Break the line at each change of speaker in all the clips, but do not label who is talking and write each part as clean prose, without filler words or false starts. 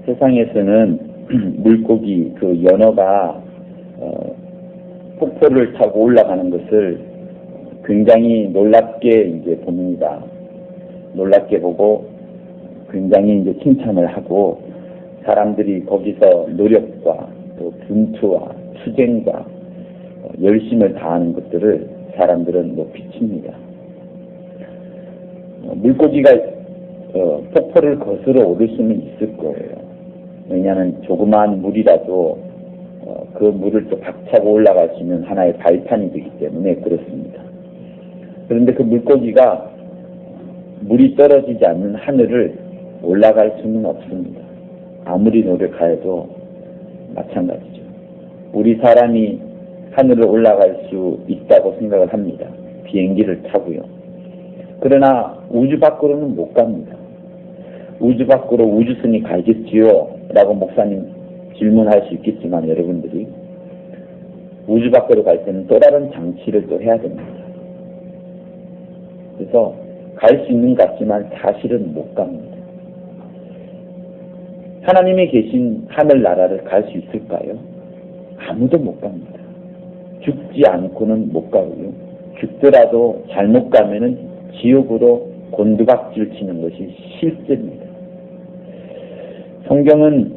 세상에서는 물고기, 그 연어가 폭포를 타고 올라가는 것을 굉장히 놀랍게 이제 봅니다. 놀랍게 보고 굉장히 이제 칭찬을 하고 사람들이 거기서 노력과 또 분투와 투쟁과 열심을 다하는 것들을 사람들은 높이 칩니다. 물고기가 폭포를 거스러 오를 수는 있을 거예요. 왜냐하면 조그마한 물이라도 그 물을 또 박차고 올라갈 수 있는 하나의 발판이 되기 때문에 그렇습니다. 그런데 그 물고기가 물이 떨어지지 않는 하늘을 올라갈 수는 없습니다. 아무리 노력하여도 마찬가지죠. 우리 사람이 하늘을 올라갈 수 있다고 생각을 합니다. 비행기를 타고요. 그러나 우주 밖으로는 못 갑니다. 우주 밖으로 우주선이 가겠지요? 라고 목사님 질문할 수 있겠지만 여러분들이 우주 밖으로 갈 때는 또 다른 장치를 또 해야 됩니다. 그래서 갈 수 있는 것 같지만 사실은 못 갑니다. 하나님이 계신 하늘나라를 갈 수 있을까요? 아무도 못 갑니다. 죽지 않고는 못 가고요. 죽더라도 잘못 가면은 지옥으로 곤두박질 치는 것이 실제입니다. 성경은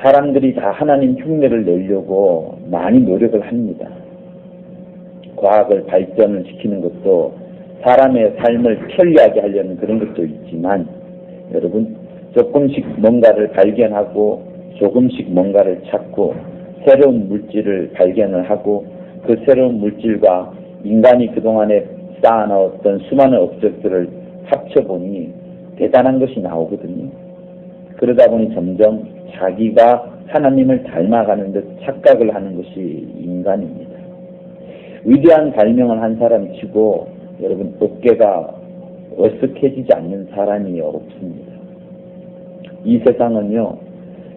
사람들이 다 하나님 흉내를 내려고 많이 노력을 합니다. 과학을 발전을 시키는 것도 사람의 삶을 편리하게 하려는 그런 것도 있지만 여러분 조금씩 뭔가를 발견하고 조금씩 뭔가를 찾고 새로운 물질을 발견을 하고 그 새로운 물질과 인간이 그동안에 쌓아놓았던 수많은 업적들을 합쳐보니 대단한 것이 나오거든요. 그러다 보니 점점 자기가 하나님을 닮아가는 듯 착각을 하는 것이 인간입니다. 위대한 발명을 한 사람이 치고 여러분 어깨가 어색해지지 않는 사람이 없습니다. 이 세상은요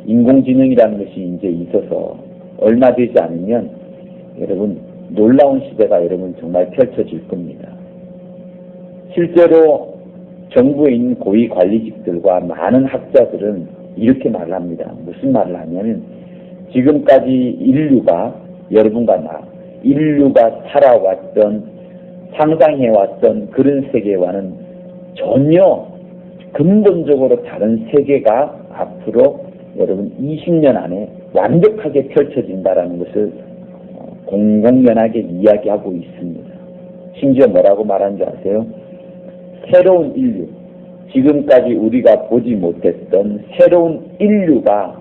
인공지능이라는 것이 이제 있어서 얼마 되지 않으면 여러분 놀라운 시대가 여러분 정말 펼쳐질 겁니다. 실제로 정부에 있는 고위 관리직들과 많은 학자들은 이렇게 말을 합니다. 무슨 말을 하냐면 지금까지 인류가 여러분과 나 인류가 살아왔던 상상해왔던 그런 세계와는 전혀 근본적으로 다른 세계가 앞으로 여러분 20년 안에 완벽하게 펼쳐진다라는 것을 공공연하게 이야기하고 있습니다. 심지어 뭐라고 말하는 줄 아세요? 새로운 인류, 지금까지 우리가 보지 못했던 새로운 인류가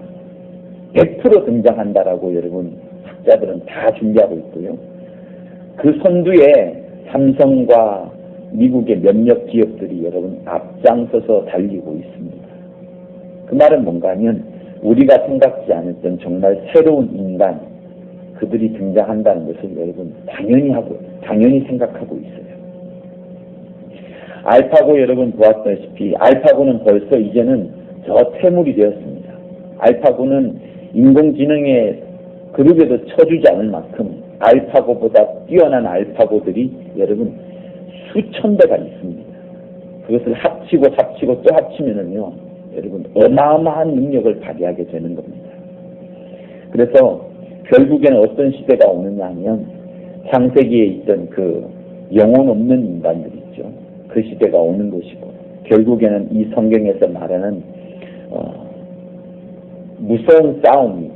100% 등장한다라고 여러분 학자들은 다 준비하고 있고요. 그 선두에 삼성과 미국의 몇몇 기업들이 여러분 앞장서서 달리고 있습니다. 그 말은 뭔가 하면 우리가 생각지 않았던 정말 새로운 인간, 그들이 등장한다는 것을 여러분 당연히 생각하고 있어요. 알파고 여러분 보았다시피 알파고는 벌써 이제는 저 태물이 되었습니다. 알파고는 인공지능의 그룹에도 쳐주지 않을 만큼 알파고보다 뛰어난 알파고들이 여러분 수천 대가 있습니다. 그것을 합치고 또 합치면은요 여러분 어마어마한 능력을 발휘하게 되는 겁니다. 그래서 결국에는 어떤 시대가 오느냐 하면 창세기에 있던 그 영혼 없는 인간들 있죠. 그 시대가 오는 것이고 결국에는 이 성경에서 말하는 무서운 싸움이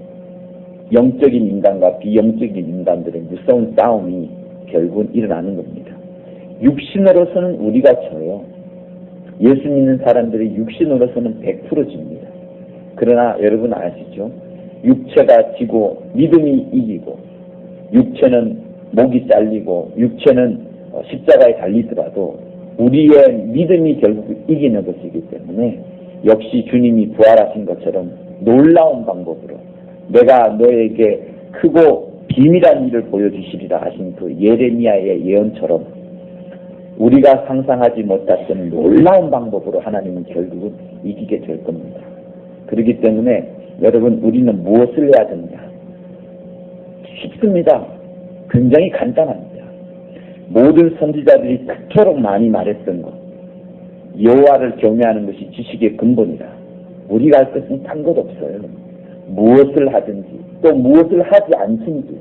영적인 인간과 비영적인 인간들의 무서운 싸움이 결국은 일어나는 겁니다. 육신으로서는 우리가 져요. 예수 믿는 사람들이 육신으로서는 100% 집니다. 그러나 여러분 아시죠? 육체가 지고 믿음이 이기고 육체는 목이 잘리고 육체는 십자가에 달리더라도 우리의 믿음이 결국 이기는 것이기 때문에 역시 주님이 부활하신 것처럼 놀라운 방법으로 내가 너에게 크고 비밀한 일을 보여주시리라 하신 그 예레미야의 예언처럼 우리가 상상하지 못했던 놀라운 방법으로 하나님은 결국은 이기게 될 겁니다. 그렇기 때문에 여러분 우리는 무엇을 해야 되느냐? 쉽습니다. 굉장히 간단합니다. 모든 선지자들이 그토록 많이 말했던 것, 여호와를 경외하는 것이 지식의 근본이다. 우리가 할 것은 딴 것 없어요. 무엇을 하든지 또 무엇을 하지 않든지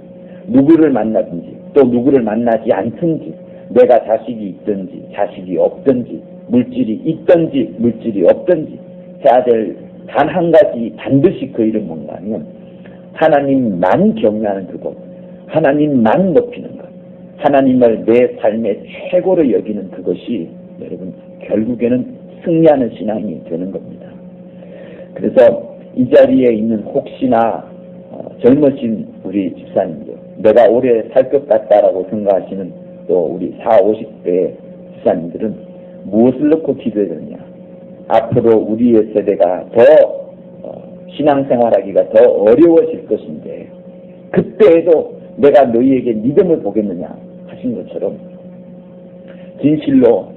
누구를 만나든지 또 누구를 만나지 않든지 내가 자식이 있든지 자식이 없든지 물질이 있든지 물질이 없든지 해야 될 단 한 가지 반드시 그 이름 뭔가 하면 하나님만 경외하는 그것, 하나님만 높이는 것, 하나님을 내 삶의 최고로 여기는 그것이 여러분 결국에는 승리하는 신앙이 되는 겁니다. 그래서 이 자리에 있는 혹시나 젊으신 우리 집사님들, 내가 오래 살 것 같다라고 생각하시는 또 우리 40, 50대 집사님들은 무엇을 놓고 기도해야 되느냐. 앞으로 우리의 세대가 더 신앙생활하기가 더 어려워질 것인데 그때에도 내가 너희에게 믿음을 보겠느냐 하신 것처럼 진실로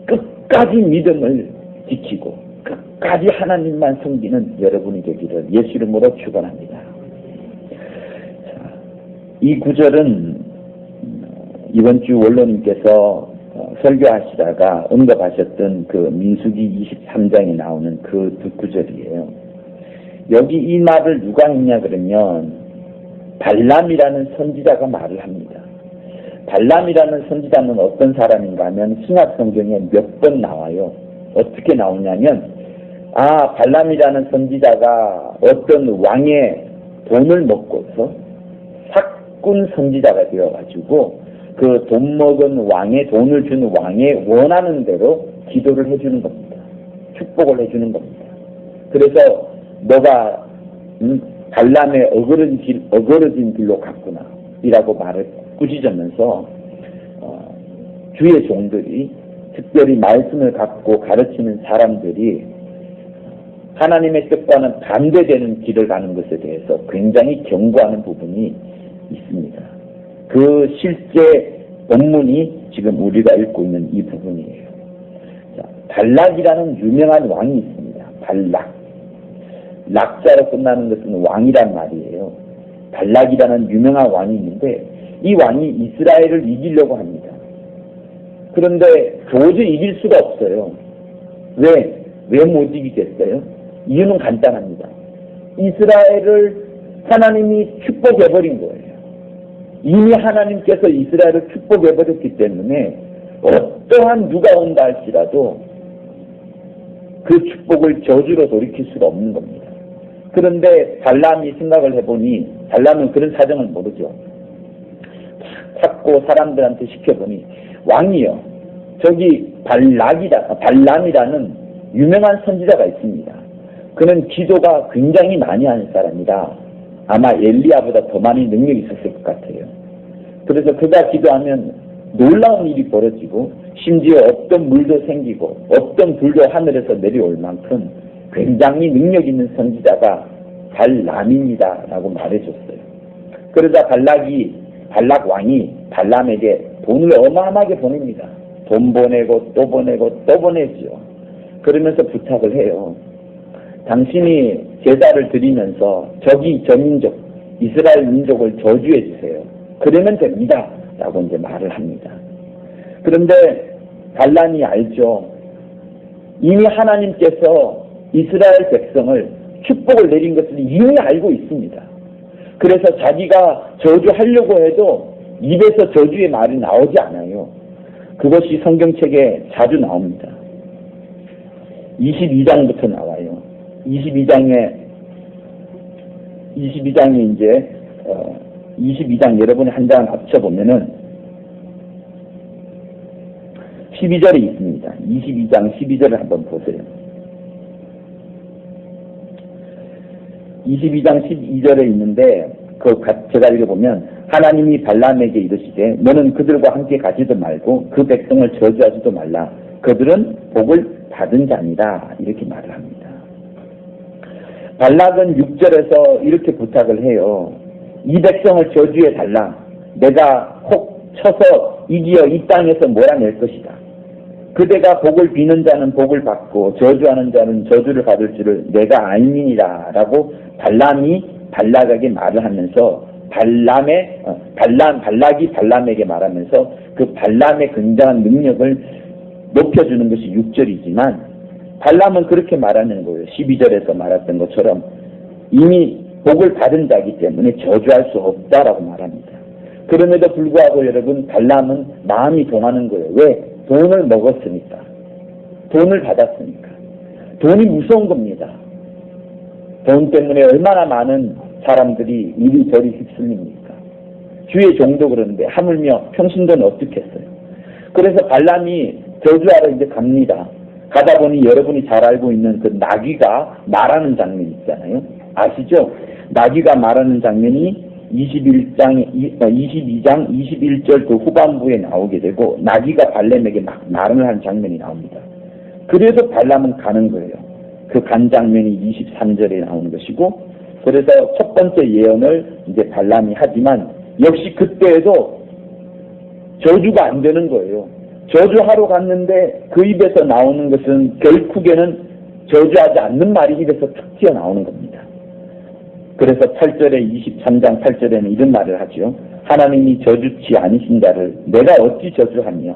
끝까지 믿음을 지키고 끝까지 하나님만 섬기는 여러분이 되기를 예수 이름으로 축원합니다. 이 구절은 이번 주 원로님께서 설교하시다가 언급하셨던 그 민수기 23장에 나오는 그 두 구절이에요. 여기 이 말을 누가 했냐 그러면 발람이라는 선지자가 말을 합니다. 발람이라는 선지자는 어떤 사람인가 하면 신약 성경에 몇 번 나와요. 어떻게 나오냐면 발람이라는 선지자가 어떤 왕의 돈을 먹고서 사꾼 선지자가 되어가지고 그 돈 먹은 왕의 돈을 주는 왕의 원하는 대로 기도를 해주는 겁니다. 축복을 해주는 겁니다. 그래서 너가 발람의 어그러진 길로 갔구나 이라고 말을 꾸짖으면서 주의 종들이 특별히 말씀을 갖고 가르치는 사람들이 하나님의 뜻과는 반대되는 길을 가는 것에 대해서 굉장히 경고하는 부분이 있습니다. 그 실제 본문이 지금 우리가 읽고 있는 이 부분이에요. 자, 발락이라는 유명한 왕이 있습니다. 발락. 락자로 끝나는 것은 왕이란 말이에요. 발락이라는 유명한 왕이 있는데 이 왕이 이스라엘을 이기려고 합니다. 그런데 도저히 이길 수가 없어요. 왜 못 이기겠어요? 이유는 간단합니다. 이스라엘을 하나님이 축복해버린 거예요. 이미 하나님께서 이스라엘을 축복해버렸기 때문에 어떠한 누가 온다 할지라도 그 축복을 저주로 돌이킬 수가 없는 겁니다. 그런데 발람이 생각을 해보니 발람은 그런 사정을 모르죠. 찾고 사람들한테 시켜보니 왕이요. 저기 발람이라는 유명한 선지자가 있습니다. 그는 기도가 굉장히 많이 하는 사람이라 아마 엘리야보다 더 많이 능력이 있었을 것 같아요. 그래서 그가 기도하면 놀라운 일이 벌어지고 심지어 없던 물도 생기고 없던 불도 하늘에서 내려올 만큼 굉장히 능력 있는 선지자가 발람입니다 라고 말해줬어요. 그러자 발락 왕이 발람에게 돈을 어마어마하게 보냅니다. 돈 보내고 또 보내고 또 보내죠. 그러면서 부탁을 해요. 당신이 제사를 드리면서 저 민족, 이스라엘 민족을 저주해 주세요. 그러면 됩니다. 라고 이제 말을 합니다. 그런데 발람이 알죠. 이미 하나님께서 이스라엘 백성을 축복을 내린 것을 이미 알고 있습니다. 그래서 자기가 저주하려고 해도 입에서 저주의 말이 나오지 않아요. 그것이 성경책에 자주 나옵니다. 22장부터 나와요. 22장에 이제 22장 여러분이 한 장 합쳐보면은 12절이 있습니다. 22장 12절을 한번 보세요. 22장 12절에 있는데 제가 읽어보면 하나님이 발람에게 이르시되 너는 그들과 함께 가지도 말고 그 백성을 저주하지도 말라. 그들은 복을 받은 자니라. 이렇게 말을 합니다. 발락은 6절에서 이렇게 부탁을 해요. 이 백성을 저주해 달라. 내가 혹 쳐서 이기어 이 땅에서 몰아낼 것이다. 그대가 복을 비는 자는 복을 받고 저주하는 자는 저주를 받을 줄을 내가 알미니라 라고 발람이 발락에게 말을 하면서 발락이 발람에게 말하면서 그 발람의 굉장한 능력을 높여주는 것이 6절이지만 발람은 그렇게 말하는 거예요. 12절에서 말했던 것처럼 이미 복을 받은 자이기 때문에 저주할 수 없다라고 말합니다. 그럼에도 불구하고 여러분, 발람은 마음이 동하는 거예요. 왜? 돈을 먹었으니까. 돈을 받았으니까. 돈이 무서운 겁니다. 돈 때문에 얼마나 많은 사람들이 이리저리 휩쓸립니까? 주의 종도 그러는데 하물며 평신도는 어떻게 했어요? 그래서 발람이 저주하러 이제 갑니다. 가다 보니 여러분이 잘 알고 있는 그 나귀가 말하는 장면이 있잖아요. 아시죠? 나귀가 말하는 장면이 22장 21절 그 후반부에 나오게 되고 나귀가 발람에게 막 말을 하는 장면이 나옵니다. 그래서 발람은 가는 거예요. 그 간 장면이 23절에 나오는 것이고, 그래서 첫 번째 예언을 이제 발람이 하지만 역시 그때에도 저주가 안 되는 거예요. 저주하러 갔는데 그 입에서 나오는 것은 결국에는 저주하지 않는 말이 입에서 툭 튀어나오는 겁니다. 그래서 8절에 23장 8절에는 이런 말을 하죠. 하나님이 저주치 않으신 자를 내가 어찌 저주하며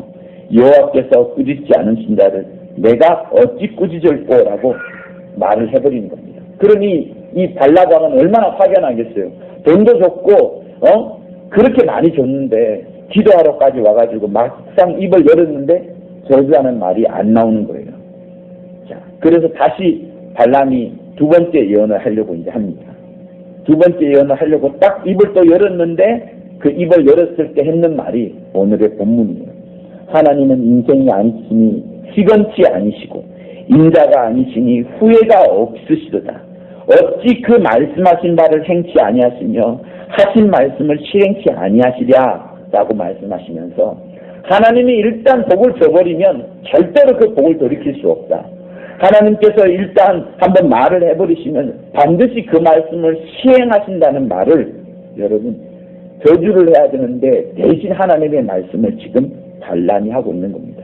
여호와께서 꾸짖지 않으신 자를 내가 어찌 꾸짖을꼬라고 말을 해버리는 겁니다. 그러니 이 발라방은 얼마나 확연하겠어요. 돈도 줬고 그렇게 많이 줬는데 기도하러까지 와가지고 막상 입을 열었는데 저주하는 말이 안 나오는 거예요. 자, 그래서 다시 발람이 두 번째 예언을 하려고 이제 합니다. 두 번째 예언을 하려고 딱 입을 또 열었는데 그 입을 열었을 때 했는 말이 오늘의 본문이에요. 하나님은 인생이 아니시니 시건치 아니시고 인자가 아니시니 후회가 없으시도다. 어찌 그 말씀하신 바를 행치 아니하시며 하신 말씀을 실행치 아니하시랴 라고 말씀하시면서 하나님이 일단 복을 줘버리면 절대로 그 복을 돌이킬 수 없다. 하나님께서 일단 한번 말을 해버리시면 반드시 그 말씀을 시행하신다는 말을 여러분 저주를 해야 되는데 대신 하나님의 말씀을 지금 발람이 하고 있는 겁니다.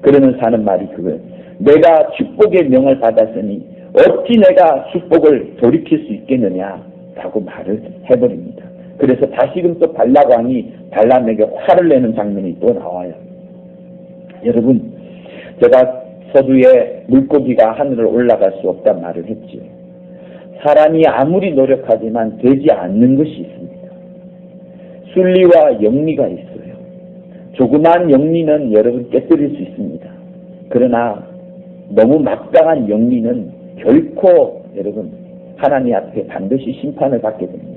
그러면서 하는 말이 그거예요. 내가 축복의 명을 받았으니 어찌 내가 축복을 돌이킬 수 있겠느냐라고 말을 해버립니다. 그래서 다시금 또 발락왕이 발람에게 화를 내는 장면이 또 나와요. 여러분, 제가 서두에 물고기가 하늘을 올라갈 수 없단 말을 했지요. 사람이 아무리 노력하지만 되지 않는 것이 있습니다. 순리와 영리가 있어요. 조그만 영리는 여러분 깨뜨릴 수 있습니다. 그러나 너무 막강한 영리는 결코 여러분 하나님 앞에 반드시 심판을 받게 됩니다.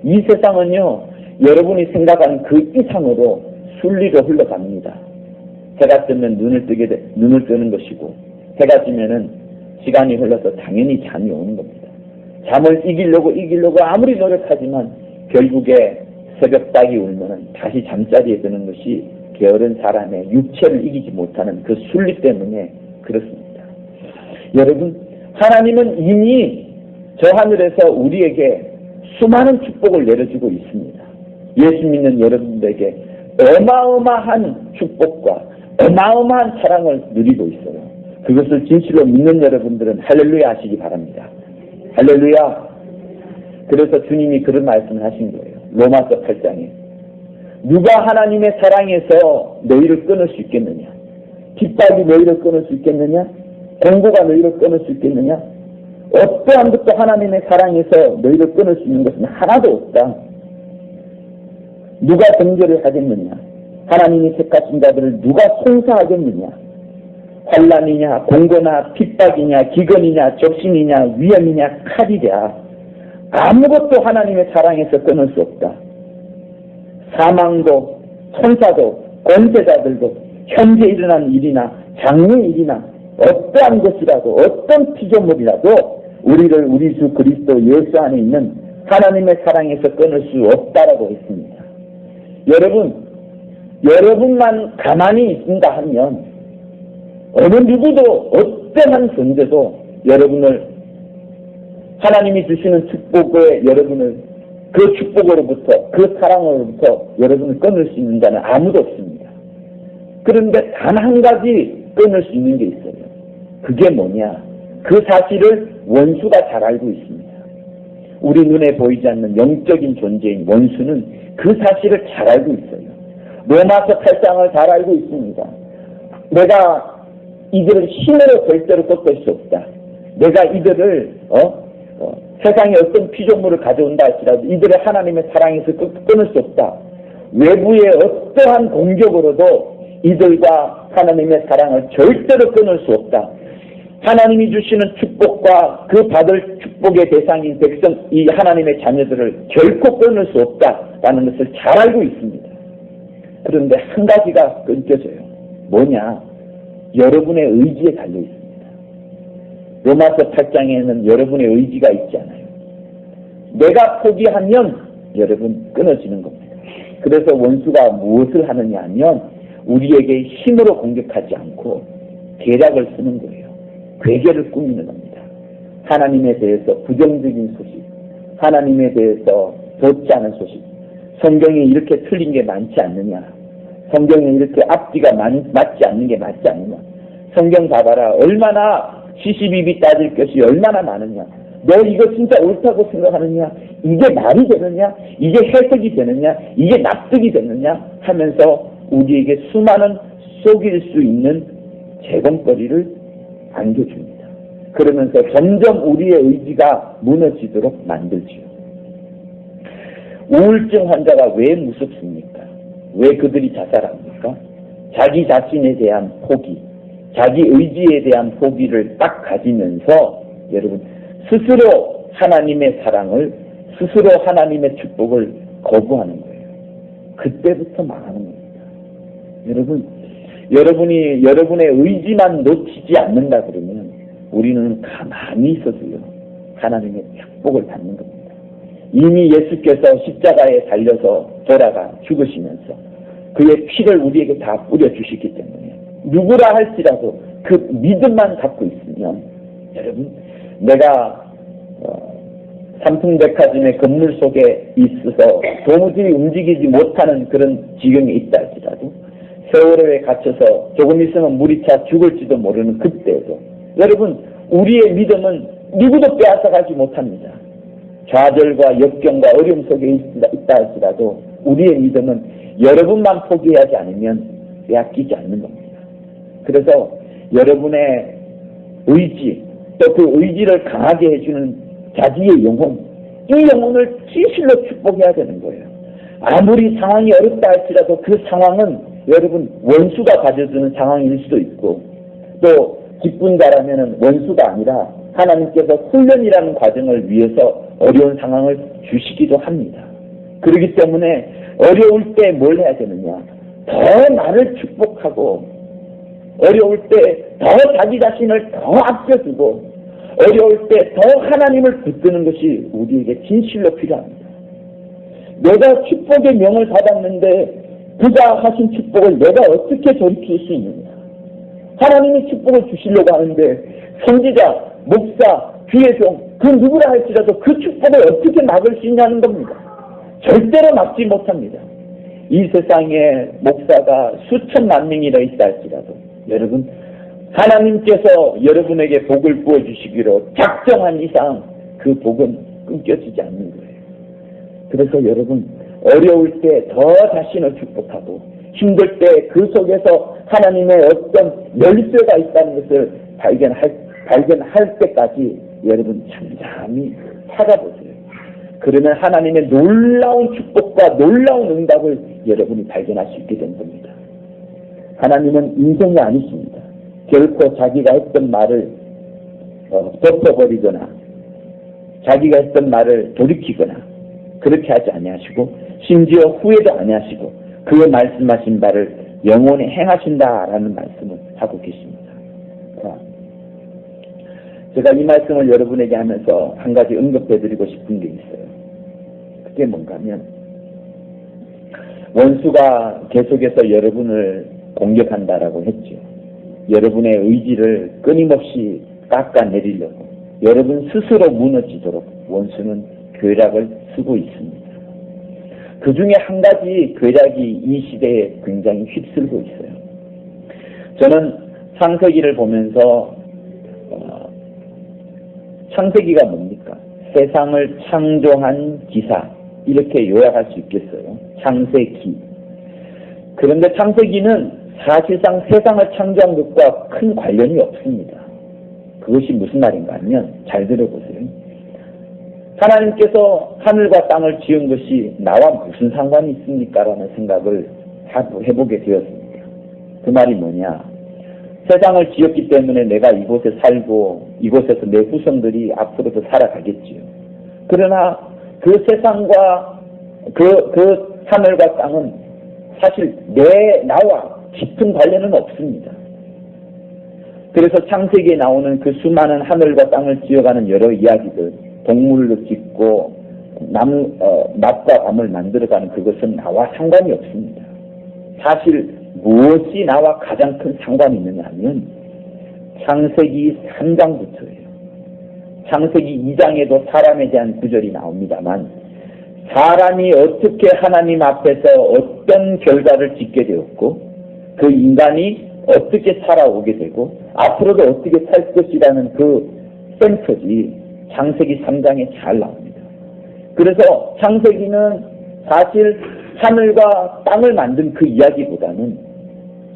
이 세상은요, 여러분이 생각하는 그 이상으로 순리로 흘러갑니다. 해가 뜨면 눈을 뜨는 것이고, 해가 지면은 시간이 흘러서 당연히 잠이 오는 겁니다. 잠을 이기려고 아무리 노력하지만 결국에 새벽닭이 울면은 다시 잠자리에 드는 것이 게으른 사람의 육체를 이기지 못하는 그 순리 때문에 그렇습니다. 여러분, 하나님은 이미 저 하늘에서 우리에게 수많은 축복을 내려주고 있습니다. 예수 믿는 여러분들에게 어마어마한 축복과 어마어마한 사랑을 누리고 있어요. 그것을 진실로 믿는 여러분들은 할렐루야 하시기 바랍니다. 할렐루야. 그래서 주님이 그런 말씀을 하신 거예요. 로마서 8장에 누가 하나님의 사랑에서 너희를 끊을 수 있겠느냐? 핍박이 너희를 끊을 수 있겠느냐? 공고가 너희를 끊을 수 있겠느냐? 어떠한 것도 하나님의 사랑에서 너희를 끊을 수 있는 것은 하나도 없다. 누가 정죄를 하겠느냐? 하나님이 택하신 자들을 누가 송사하겠느냐? 환난이냐, 공고나 핍박이냐, 기근이냐, 적신이냐, 위험이냐, 칼이랴. 아무것도 하나님의 사랑에서 끊을 수 없다. 사망도, 천사도, 권세자들도, 현재 일어난 일이나 장래 일이나 어떠한 것이라도 어떤 피조물이라도 우리를 우리 주 그리스도 예수 안에 있는 하나님의 사랑에서 끊을 수 없다라고 했습니다. 여러분만 가만히 있는다 하면 어느 누구도 어떠한 존재도 여러분을 하나님이 주시는 축복에 여러분을 그 축복으로부터 그 사랑으로부터 여러분을 끊을 수 있는 자는 아무도 없습니다. 그런데 단 한 가지 끊을 수 있는 게 있어요. 그게 뭐냐? 그 사실을 원수가 잘 알고 있습니다. 우리 눈에 보이지 않는 영적인 존재인 원수는 그 사실을 잘 알고 있어요. 로마서 8장을 잘 알고 있습니다. 내가 이들을 힘으로 절대로 꺾을 수 없다. 내가 이들을 세상에 어떤 피조물을 가져온다 할지라도 이들을 하나님의 사랑에서 끊을 수 없다. 외부의 어떠한 공격으로도 이들과 하나님의 사랑을 절대로 끊을 수 없다. 하나님이 주시는 축복과 그 받을 축복의 대상인 백성, 이 하나님의 자녀들을 결코 끊을 수 없다라는 것을 잘 알고 있습니다. 그런데 한 가지가 끊겨져요. 뭐냐? 여러분의 의지에 달려 있습니다. 로마서 8장에는 여러분의 의지가 있지 않아요. 내가 포기하면 여러분 끊어지는 겁니다. 그래서 원수가 무엇을 하느냐 하면 우리에게 힘으로 공격하지 않고 계략을 쓰는 거예요. 괴계를 꾸미는 겁니다. 하나님에 대해서 부정적인 소식, 하나님에 대해서 좋지 않은 소식, 성경에 이렇게 틀린 게 많지 않느냐, 성경에 이렇게 앞뒤가 맞지 않는 게 맞지 않느냐, 성경 봐봐라 얼마나 시시비비 따질 것이 얼마나 많으냐, 너 이거 진짜 옳다고 생각하느냐, 이게 말이 되느냐, 이게 해석이 되느냐, 이게 납득이 되느냐 하면서 우리에게 수많은 속일 수 있는 제공거리를 안겨줍니다. 그러면서 점점 우리의 의지가 무너지도록 만들지요. 우울증 환자가 왜 무섭습니까? 왜 그들이 자살합니까? 자기 자신에 대한 포기, 자기 의지에 대한 포기를 딱 가지면서 여러분 스스로 하나님의 사랑을, 스스로 하나님의 축복을 거부하는 거예요. 그때부터 망하는 겁니다. 여러분이 여러분의 의지만 놓치지 않는다 그러면 우리는 가만히 있어도요 하나님의 축복을 받는 겁니다. 이미 예수께서 십자가에 달려서 돌아가 죽으시면서 그의 피를 우리에게 다 뿌려주시기 때문에 누구라 할지라도 그 믿음만 갖고 있으면 여러분 내가 삼풍백화점의 건물 속에 있어서 도무지 움직이지 못하는 그런 지경에 있다 할지라도 세월호에 갇혀서 조금 있으면 물이 차 죽을지도 모르는 그때에도 여러분 우리의 믿음은 누구도 빼앗아가지 못합니다. 좌절과 역경과 어려움 속에 있다 할지라도 우리의 믿음은 여러분만 포기하지 않으면 빼앗기지 않는 겁니다. 그래서 여러분의 의지 또 그 의지를 강하게 해주는 자기의 영혼, 이 영혼을 진실로 축복해야 되는 거예요. 아무리 상황이 어렵다 할지라도 그 상황은 여러분 원수가 가져주는 상황일 수도 있고 또 기쁜 자라면 원수가 아니라 하나님께서 훈련이라는 과정을 위해서 어려운 상황을 주시기도 합니다. 그렇기 때문에 어려울 때 뭘 해야 되느냐, 더 나를 축복하고 어려울 때 더 자기 자신을 더 아껴주고 어려울 때 더 하나님을 붙드는 것이 우리에게 진실로 필요합니다. 내가 축복의 명을 받았는데 그가 하신 축복을 내가 어떻게 돌이킬 수 있느냐. 하나님이 축복을 주시려고 하는데 선지자, 목사, 귀의 종, 그 누구라 할지라도 그 축복을 어떻게 막을 수 있냐는 겁니다. 절대로 막지 못합니다. 이 세상에 목사가 수천만 명이나 있다 할지라도 여러분 하나님께서 여러분에게 복을 부어주시기로 작정한 이상 그 복은 끊겨지지 않는 거예요. 그래서 여러분 어려울 때 더 자신을 축복하고 힘들 때 그 속에서 하나님의 어떤 열쇠가 있다는 것을 발견할 때까지 여러분 잠잠히 찾아보세요. 그러면 하나님의 놀라운 축복과 놀라운 응답을 여러분이 발견할 수 있게 된 겁니다. 하나님은 인생이 아니십니다. 결코 자기가 했던 말을 덮어버리거나 자기가 했던 말을 돌이키거나 그렇게 하지 아니하시고 심지어 후회도 아니하시고 그 말씀하신 바를 영원히 행하신다라는 말씀을 하고 계십니다. 자, 제가 이 말씀을 여러분에게 하면서 한 가지 언급해드리고 싶은 게 있어요. 그게 뭔가 하면 원수가 계속해서 여러분을 공격한다라고 했죠. 여러분의 의지를 끊임없이 깎아내리려고 여러분 스스로 무너지도록 원수는 괴략을 쓰고 있습니다. 그 중에 한 가지 괴략이 이 시대에 굉장히 휩쓸고 있어요. 저는 창세기를 보면서 창세기가 뭡니까? 세상을 창조한 기사 이렇게 요약할 수 있겠어요. 창세기. 그런데 창세기는 사실상 세상을 창조한 것과 큰 관련이 없습니다. 그것이 무슨 말인가 하면 잘 들어보세요. 하나님께서 하늘과 땅을 지은 것이 나와 무슨 상관이 있습니까? 라는 생각을 해보게 되었습니다. 그 말이 뭐냐? 세상을 지었기 때문에 내가 이곳에 살고 이곳에서 내 후손들이 앞으로도 살아가겠지요. 그러나 그 세상과 그 하늘과 땅은 사실 나와 깊은 관련은 없습니다. 그래서 창세기에 나오는 그 수많은 하늘과 땅을 지어가는 여러 이야기들, 동물로 짓고 낮과 밤을 만들어가는 그것은 나와 상관이 없습니다. 사실 무엇이 나와 가장 큰 상관이 있느냐 하면 창세기 3장부터예요. 창세기 2장에도 사람에 대한 구절이 나옵니다만 사람이 어떻게 하나님 앞에서 어떤 결과를 짓게 되었고 그 인간이 어떻게 살아오게 되고 앞으로도 어떻게 살 것이라는 그 센터지 창세기 3장에 잘 나옵니다. 그래서 창세기는 사실 하늘과 땅을 만든 그 이야기보다는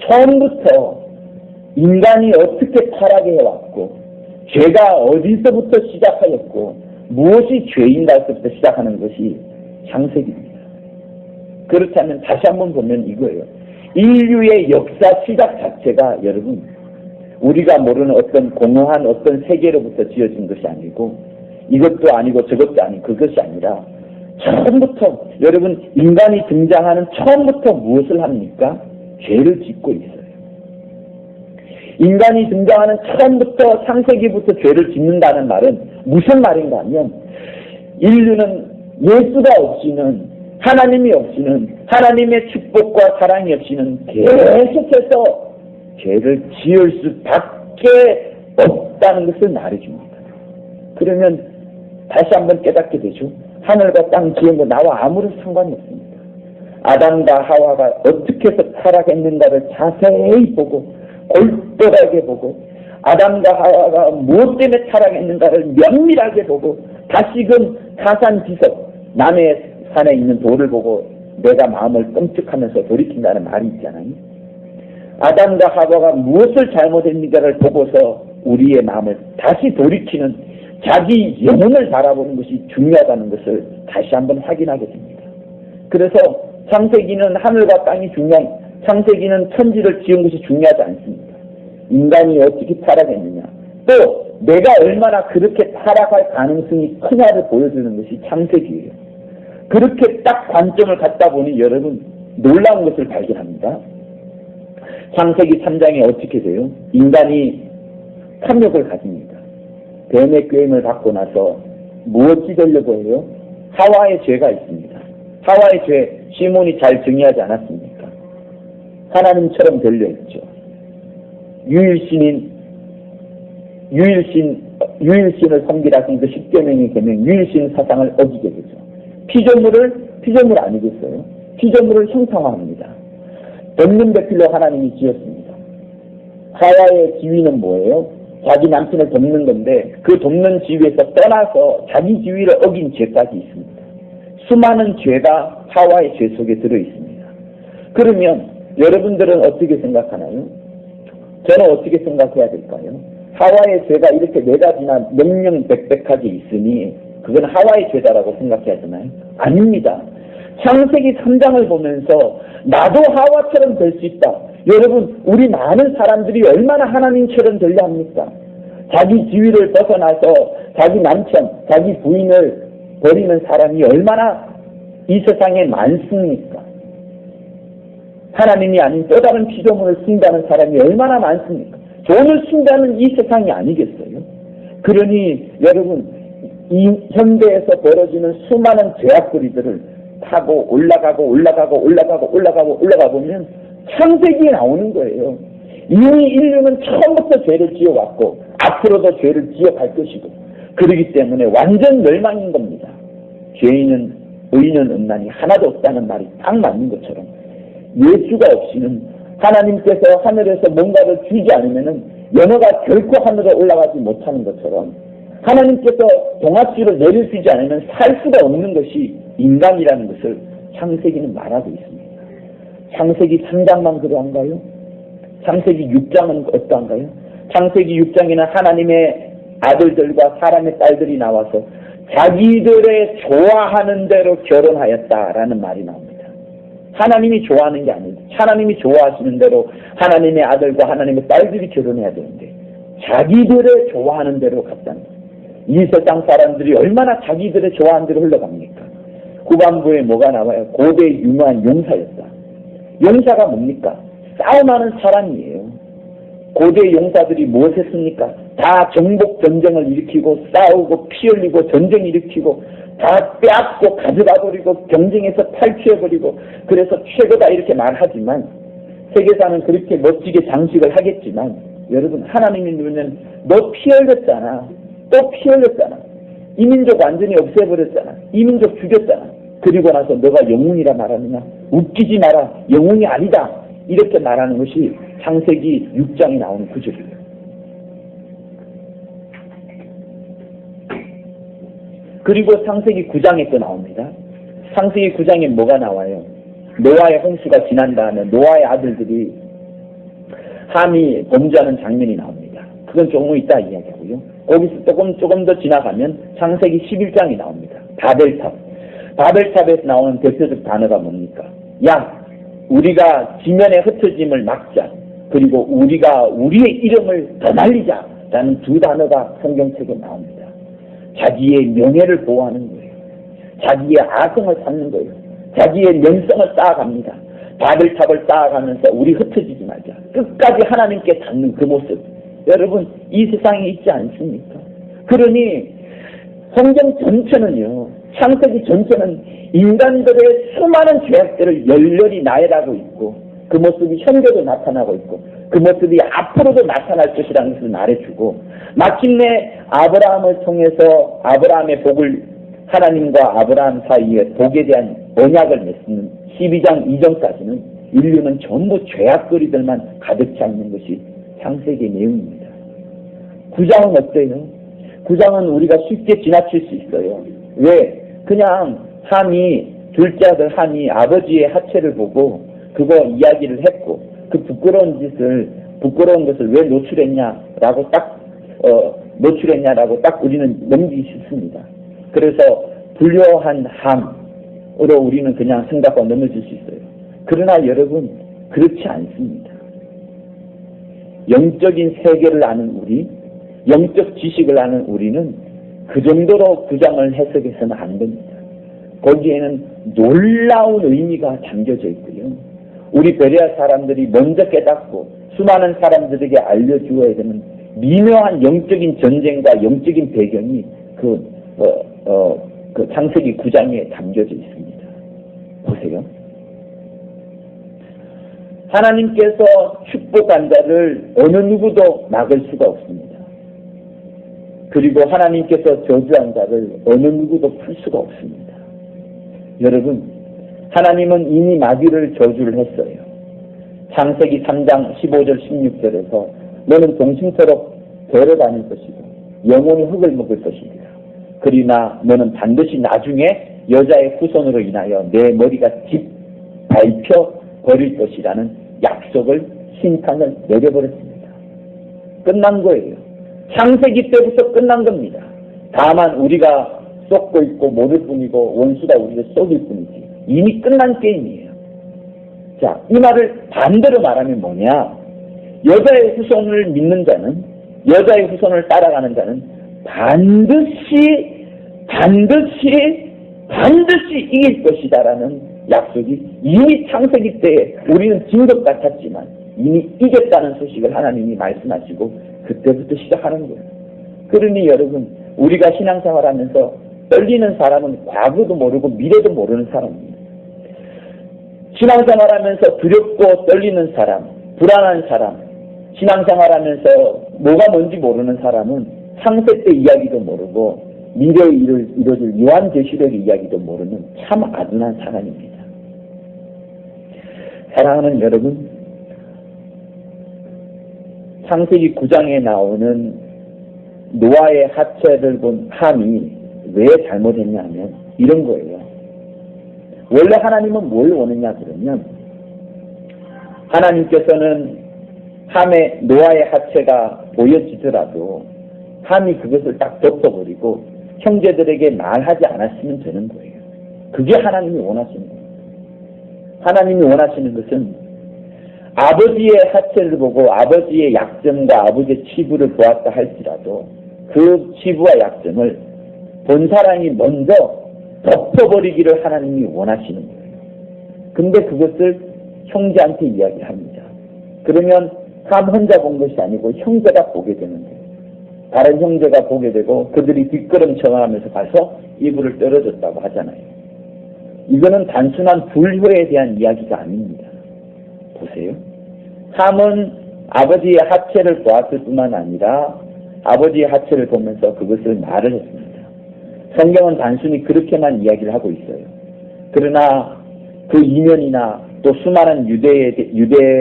처음부터 인간이 어떻게 타락해 해왔고 죄가 어디서부터 시작하였고 무엇이 죄인가서부터 시작하는 것이 창세기입니다. 그렇다면 다시 한번 보면 이거예요. 인류의 역사 시작 자체가 여러분 우리가 모르는 어떤 공허한 어떤 세계로부터 지어진 것이 아니고 이것도 아니고 저것도 아니고 그것이 아니라 처음부터 여러분 인간이 등장하는 처음부터 무엇을 합니까? 죄를 짓고 있어요. 인간이 등장하는 처음부터 창세기부터 죄를 짓는다는 말은 무슨 말인가 하면 인류는 예수가 없이는 하나님이 없이는 하나님의 축복과 사랑이 없이는 계속해서 죄를 지을 수밖에 없다는 것을 말해줍니다. 그러면 다시 한번 깨닫게 되죠. 하늘과 땅 지은 거 나와 아무런 상관이 없습니다. 아담과 하와가 어떻게 해서 타락했는가를 자세히 보고 골똘하게 보고 아담과 하와가 무엇 때문에 타락했는가를 면밀하게 보고 다시금 타산지석 남의 산에 있는 돌을 보고 내가 마음을 끔찍하면서 돌이킨다는 말이 있잖아요. 아담과 하와가 무엇을 잘못했는가를 보고서 우리의 마음을 다시 돌이키는 자기 영혼을 바라보는 것이 중요하다는 것을 다시 한번 확인하게 됩니다. 그래서 창세기는 하늘과 땅이 창세기는 천지를 지은 것이 중요하지 않습니다. 인간이 어떻게 타락했느냐 또 내가 얼마나 그렇게 타락할 가능성이 크냐를 보여주는 것이 창세기예요. 그렇게 딱 관점을 갖다 보니 여러분 놀라운 것을 발견합니다. 창세기 3장에 어떻게 돼요? 인간이 탐욕을 가집니다. 뱀의 꾀임을 받고 나서 무엇이 되려고 해요? 하와의 죄가 있습니다. 하와의 죄 시몬이 잘 정의하지 않았습니까? 하나님처럼 되려 했죠. 유일신을 섬기라는 그 10계명의 계명 유일신 사상을 어기게 되죠. 피조물 아니겠어요? 피조물을 형상화합니다. 덮는 배필로 하나님이 지었습니다. 하와의 지위는 뭐예요? 자기 남편을 덮는 건데 그 덮는 지위에서 떠나서 자기 지위를 어긴 죄까지 있습니다. 수많은 죄가 하와의 죄 속에 들어있습니다. 그러면 여러분들은 어떻게 생각하나요? 저는 어떻게 생각해야 될까요? 하와의 죄가 이렇게 네 가지나 명명백백하게 있으니 그건 하와의 죄다라고 생각해야 되나요? 아닙니다. 창세기 3장을 보면서 나도 하와처럼 될 수 있다. 여러분 우리 많은 사람들이 얼마나 하나님처럼 되려 합니까? 자기 지위를 벗어나서 자기 남편, 자기 부인을 버리는 사람이 얼마나 이 세상에 많습니까? 하나님이 아닌 또 다른 피조물을 숭배하는 사람이 얼마나 많습니까? 돈을 숭배하는 이 세상이 아니겠어요? 그러니 여러분 이 현대에서 벌어지는 수많은 죄악거리들을 타고 올라가 보면 창세기에 나오는 거예요. 이미 인류는 처음부터 죄를 지어왔고 앞으로도 죄를 지어갈 것이고 그러기 때문에 완전 멸망인 겁니다. 죄인은 의인은 없나니 하나도 없다는 말이 딱 맞는 것처럼 예수가 없이는 하나님께서 하늘에서 뭔가를 주지 않으면은 연어가 결코 하늘에 올라가지 못하는 것처럼 하나님께서 동아줄을 내려주지 않으면 살 수가 없는 것이 인간이라는 것을 창세기는 말하고 있습니다. 창세기 3장만 그러한가요? 창세기 6장은 어떠한가요? 창세기 6장에는 하나님의 아들들과 사람의 딸들이 나와서 자기들의 좋아하는 대로 결혼하였다라는 말이 나옵니다. 하나님이 좋아하는 게 아니에요. 하나님이 좋아하시는 대로 하나님의 아들과 하나님의 딸들이 결혼해야 되는데 자기들의 좋아하는 대로 갔다는 거예요. 이 세상 사람들이 얼마나 자기들의 좋아하는 대로 흘러갑니까? 후반부에 뭐가 나와요? 고대 유명한 용사였다. 용사가 뭡니까? 싸움하는 사람이에요. 고대 용사들이 무엇을 했습니까? 다 정복 전쟁을 일으키고 싸우고 피 흘리고 전쟁 일으키고 다 빼앗고 가져가 버리고 경쟁에서 탈취해버리고 그래서 최고다 이렇게 말하지만 세계사는 그렇게 멋지게 장식을 하겠지만 여러분 하나님이 누르면 너 피 흘렸잖아. 또 피 흘렸잖아. 이 민족 완전히 없애버렸잖아. 이 민족 죽였잖아. 그리고 나서 너가 영웅이라 말하느냐? 웃기지 마라. 영웅이 아니다. 이렇게 말하는 것이 창세기 6장에 나오는 구절이에요. 그리고 창세기 9장에 또 나옵니다. 창세기 9장에 뭐가 나와요? 노아의 홍수가 지난 다음에 노아의 아들들이 함이 범죄하는 장면이 나옵니다. 그건 조금 이따 이야기하고요. 거기서 조금 더 지나가면 창세기 11장이 나옵니다. 바벨탑. 바벨탑에서 나오는 대표적 단어가 뭡니까? 야, 우리가 지면에 흩어짐을 막자. 그리고 우리가 우리의 이름을 더 날리자. 라는 두 단어가 성경책에 나옵니다. 자기의 명예를 보호하는 거예요. 자기의 아성을 쌓는 거예요. 자기의 명성을 쌓아갑니다. 바벨탑을 쌓아가면서 우리 흩어지지 말자. 끝까지 하나님께 닿는 그 모습. 여러분 이 세상에 있지 않습니까? 그러니 성경 전체는요. 창세기 전체는 인간들의 수많은 죄악들을 열렬히 나열하고 있고 그 모습이 현재도 나타나고 있고 그 모습이 앞으로도 나타날 것이라는 것을 말해주고 마침내 아브라함을 통해서 아브라함의 복을 하나님과 아브라함 사이에 복에 대한 언약을 맺는 12장 이전까지는 인류는 전부 죄악거리들만 가득 차 있는 것이 창세기 내용입니다. 9장은 어때요? 9장은 우리가 쉽게 지나칠 수 있어요. 왜? 그냥 함이 둘째 아들 함이 아버지의 하체를 보고 그거 이야기를 했고 그 부끄러운 것을 왜 노출했냐라고 딱 우리는 넘기기 쉽습니다. 그래서 불효한 함으로 우리는 그냥 생각하고 넘어질 수 있어요. 그러나 여러분 그렇지 않습니다. 영적인 세계를 아는 우리, 영적 지식을 아는 우리는 그 정도로 9장을 해석해서는 안 됩니다. 거기에는 놀라운 의미가 담겨져 있고요. 우리 베레아 사람들이 먼저 깨닫고 수많은 사람들에게 알려주어야 되는 미묘한 영적인 전쟁과 영적인 배경이 그 창세기 9장에 담겨져 있습니다. 보세요. 하나님께서 축복한 자를 어느 누구도 막을 수가 없습니다. 그리고 하나님께서 저주한 자를 어느 누구도 풀 수가 없습니다. 여러분, 하나님은 이미 마귀를 저주를 했어요. 창세기 3장 15절 16절에서 너는 동심토록 데려다닐 것이고 영원히 흙을 먹을 것입니다. 그러나 너는 반드시 나중에 여자의 후손으로 인하여 내 머리가 밟혀 버릴 것이라는 약속을 심판을 내려버렸습니다. 끝난 거예요. 창세기 때부터 끝난 겁니다. 다만 우리가 썩고 있고 모를 뿐이고 원수가 우리를 썩일 뿐이지 이미 끝난 게임이에요. 자, 이 말을 반대로 말하면 뭐냐? 여자의 후손을 믿는 자는, 여자의 후손을 따라가는 자는 반드시 이길 것이다라는 약속이 이미 창세기 때에 우리는 진 것 같았지만 이미 이겼다는 소식을 하나님이 말씀하시고 그때부터 시작하는 거예요. 그러니 여러분, 우리가 신앙생활하면서 떨리는 사람은 과거도 모르고 미래도 모르는 사람입니다. 신앙생활하면서 두렵고 떨리는 사람, 불안한 사람, 신앙생활하면서 뭐가 뭔지 모르는 사람은 창세 때 이야기도 모르고 미래에 이루어질 요한계시록의 이야기도 모르는 참 아둔한 사람입니다. 사랑하는 여러분, 창세기 9장에 나오는 노아의 하체를 본 함이 왜 잘못했냐면 이런 거예요. 원래 하나님은 뭘 원했냐 그러면 하나님께서는 함의 노아의 하체가 보여지더라도 함이 그것을 딱 덮어버리고 형제들에게 말하지 않았으면 되는 거예요. 그게 하나님이 원하시는 거예요. 하나님이 원하시는 것은 아버지의 하체를 보고 아버지의 약점과 아버지의 치부를 보았다 할지라도 그 치부와 약점을 본 사람이 먼저 덮어버리기를 하나님이 원하시는 거예요. 근데 그것을 형제한테 이야기합니다. 그러면 함 혼자 본 것이 아니고 형제가 보게 되는 거예요. 다른 형제가 보게 되고 그들이 뒷걸음쳐가면서 가서 이불을 떨어졌다고 하잖아요. 이거는 단순한 불효에 대한 이야기가 아닙니다. 보세요. 함은 아버지의 하체를 보았을 뿐만 아니라 아버지의 하체를 보면서 그것을 말을 했습니다. 성경은 단순히 그렇게만 이야기를 하고 있어요. 그러나 그 이면이나 또 수많은 유대인들이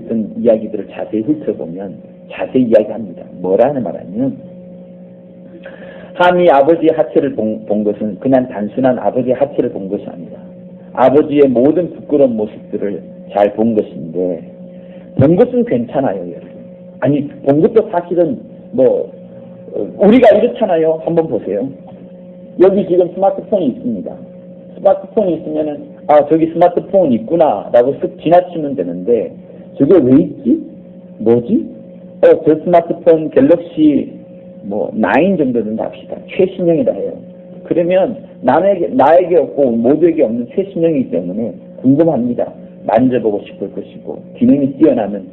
쓴 이야기들을 자세히 훑어보면 자세히 이야기합니다. 뭐라는 말하면 함이 아버지의 하체를 본 것은 그냥 단순한 아버지의 하체를 본 것이 아니라 아버지의 모든 부끄러운 모습들을 잘 본 것인데 본 것은 괜찮아요, 여러분. 아니 본 것도 사실은 우리가 이렇잖아요. 한번 보세요. 여기 지금 스마트폰이 있습니다. 스마트폰이 있으면은 저기 스마트폰 있구나 라고 쓱 지나치면 되는데 저게 왜 있지? 뭐지? 저 스마트폰 갤럭시 9 정도는 합시다. 최신형이다 해요. 그러면 나에게 없고 모두에게 없는 최신형이기 때문에 궁금합니다. 만져보고 싶을 것이고 기능이 뛰어나면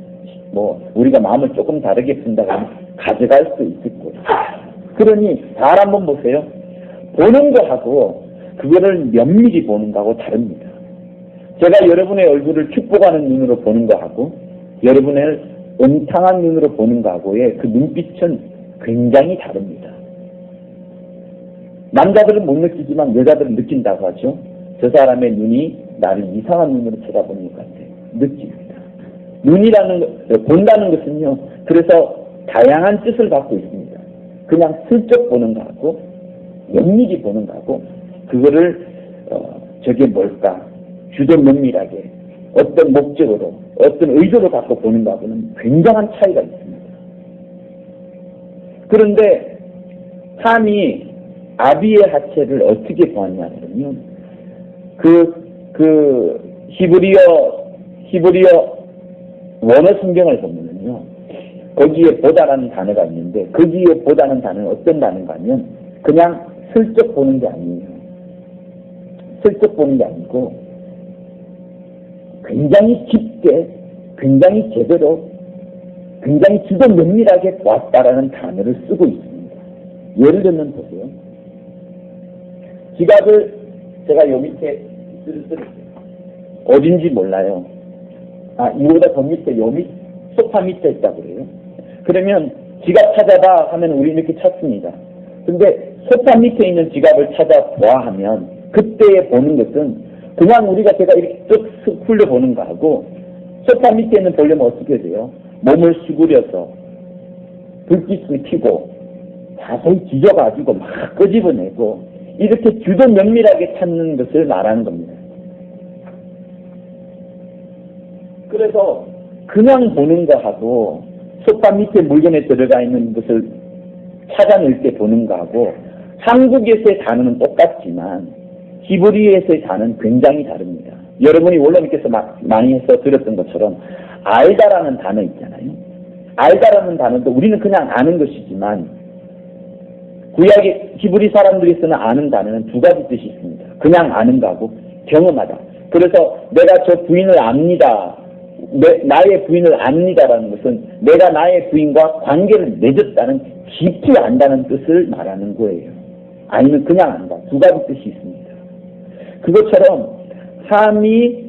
우리가 마음을 조금 다르게 푼다면 가져갈 수 있을 거예요. 그러니 잘 한번 보세요. 보는 거하고 그거를 면밀히 보는 거하고 다릅니다. 제가 여러분의 얼굴을 축복하는 눈으로 보는 거하고 여러분을 음탕한 눈으로 보는 거하고의 그 눈빛은 굉장히 다릅니다. 남자들은 못 느끼지만 여자들은 느낀다고 하죠. 저 사람의 눈이 나를 이상한 눈으로 쳐다보는 것 같아요. 느낍니다. 본다는 것은요. 그래서 다양한 뜻을 갖고 있습니다. 그냥 슬쩍 보는 거하고 면밀히 보는 거하고 그거를 저게 뭘까 주도 면밀하게 어떤 목적으로 어떤 의도를 갖고 보는 거하고는 굉장한 차이가 있습니다. 그런데 함이 아비의 하체를 어떻게 보았냐면요. 그 히브리어 원어 성경을 보면은요. 거기에 보다라는 단어가 있는데 거기에 보다는 단어는 어떤 단어인가 하면 그냥 슬쩍 보는 게 아니에요. 슬쩍 보는 게 아니고 굉장히 깊게 굉장히 제대로 굉장히 주도 면밀하게 보았다라는 단어를 쓰고 있습니다. 예를 들면 보세요. 지갑을 제가 요 밑에 어딘지 몰라요. 이보다 더 밑에 소파 밑에 있다고 그래요. 그러면 지갑 찾아봐 하면 우리 이렇게 찾습니다. 근데 소파 밑에 있는 지갑을 찾아보아 하면 그때에 보는 것은 그냥 제가 이렇게 쭉 훑어보는 거하고 소파 밑에 있는 보려면 어떻게 돼요? 몸을 수그려서 불빛을 켜고 자세히 뒤져가지고 막 끄집어내고 이렇게 주도 면밀하게 찾는 것을 말하는 겁니다. 그래서 그냥 보는 거하고 소파 밑에 물건에 들어가 있는 것을 찾아낼 때 보는 거하고 한국에서의 단어는 똑같지만 히브리어에서의 단어는 굉장히 다릅니다. 여러분이 원로님께서 많이 해서 들었던 것처럼 알다라는 단어 있잖아요. 알다라는 단어도 우리는 그냥 아는 것이지만 구약의 히브리 사람들이 쓰는 아는 단어는 두 가지 뜻이 있습니다. 그냥 아는 거하고 경험하다. 그래서 내가 저 부인을 압니다. 나의 부인을 압니다라는 것은 내가 나의 부인과 관계를 맺었다는 깊이 안다는 뜻을 말하는 거예요. 아니면 그냥 안다. 두 가지 뜻이 있습니다. 그것처럼 함이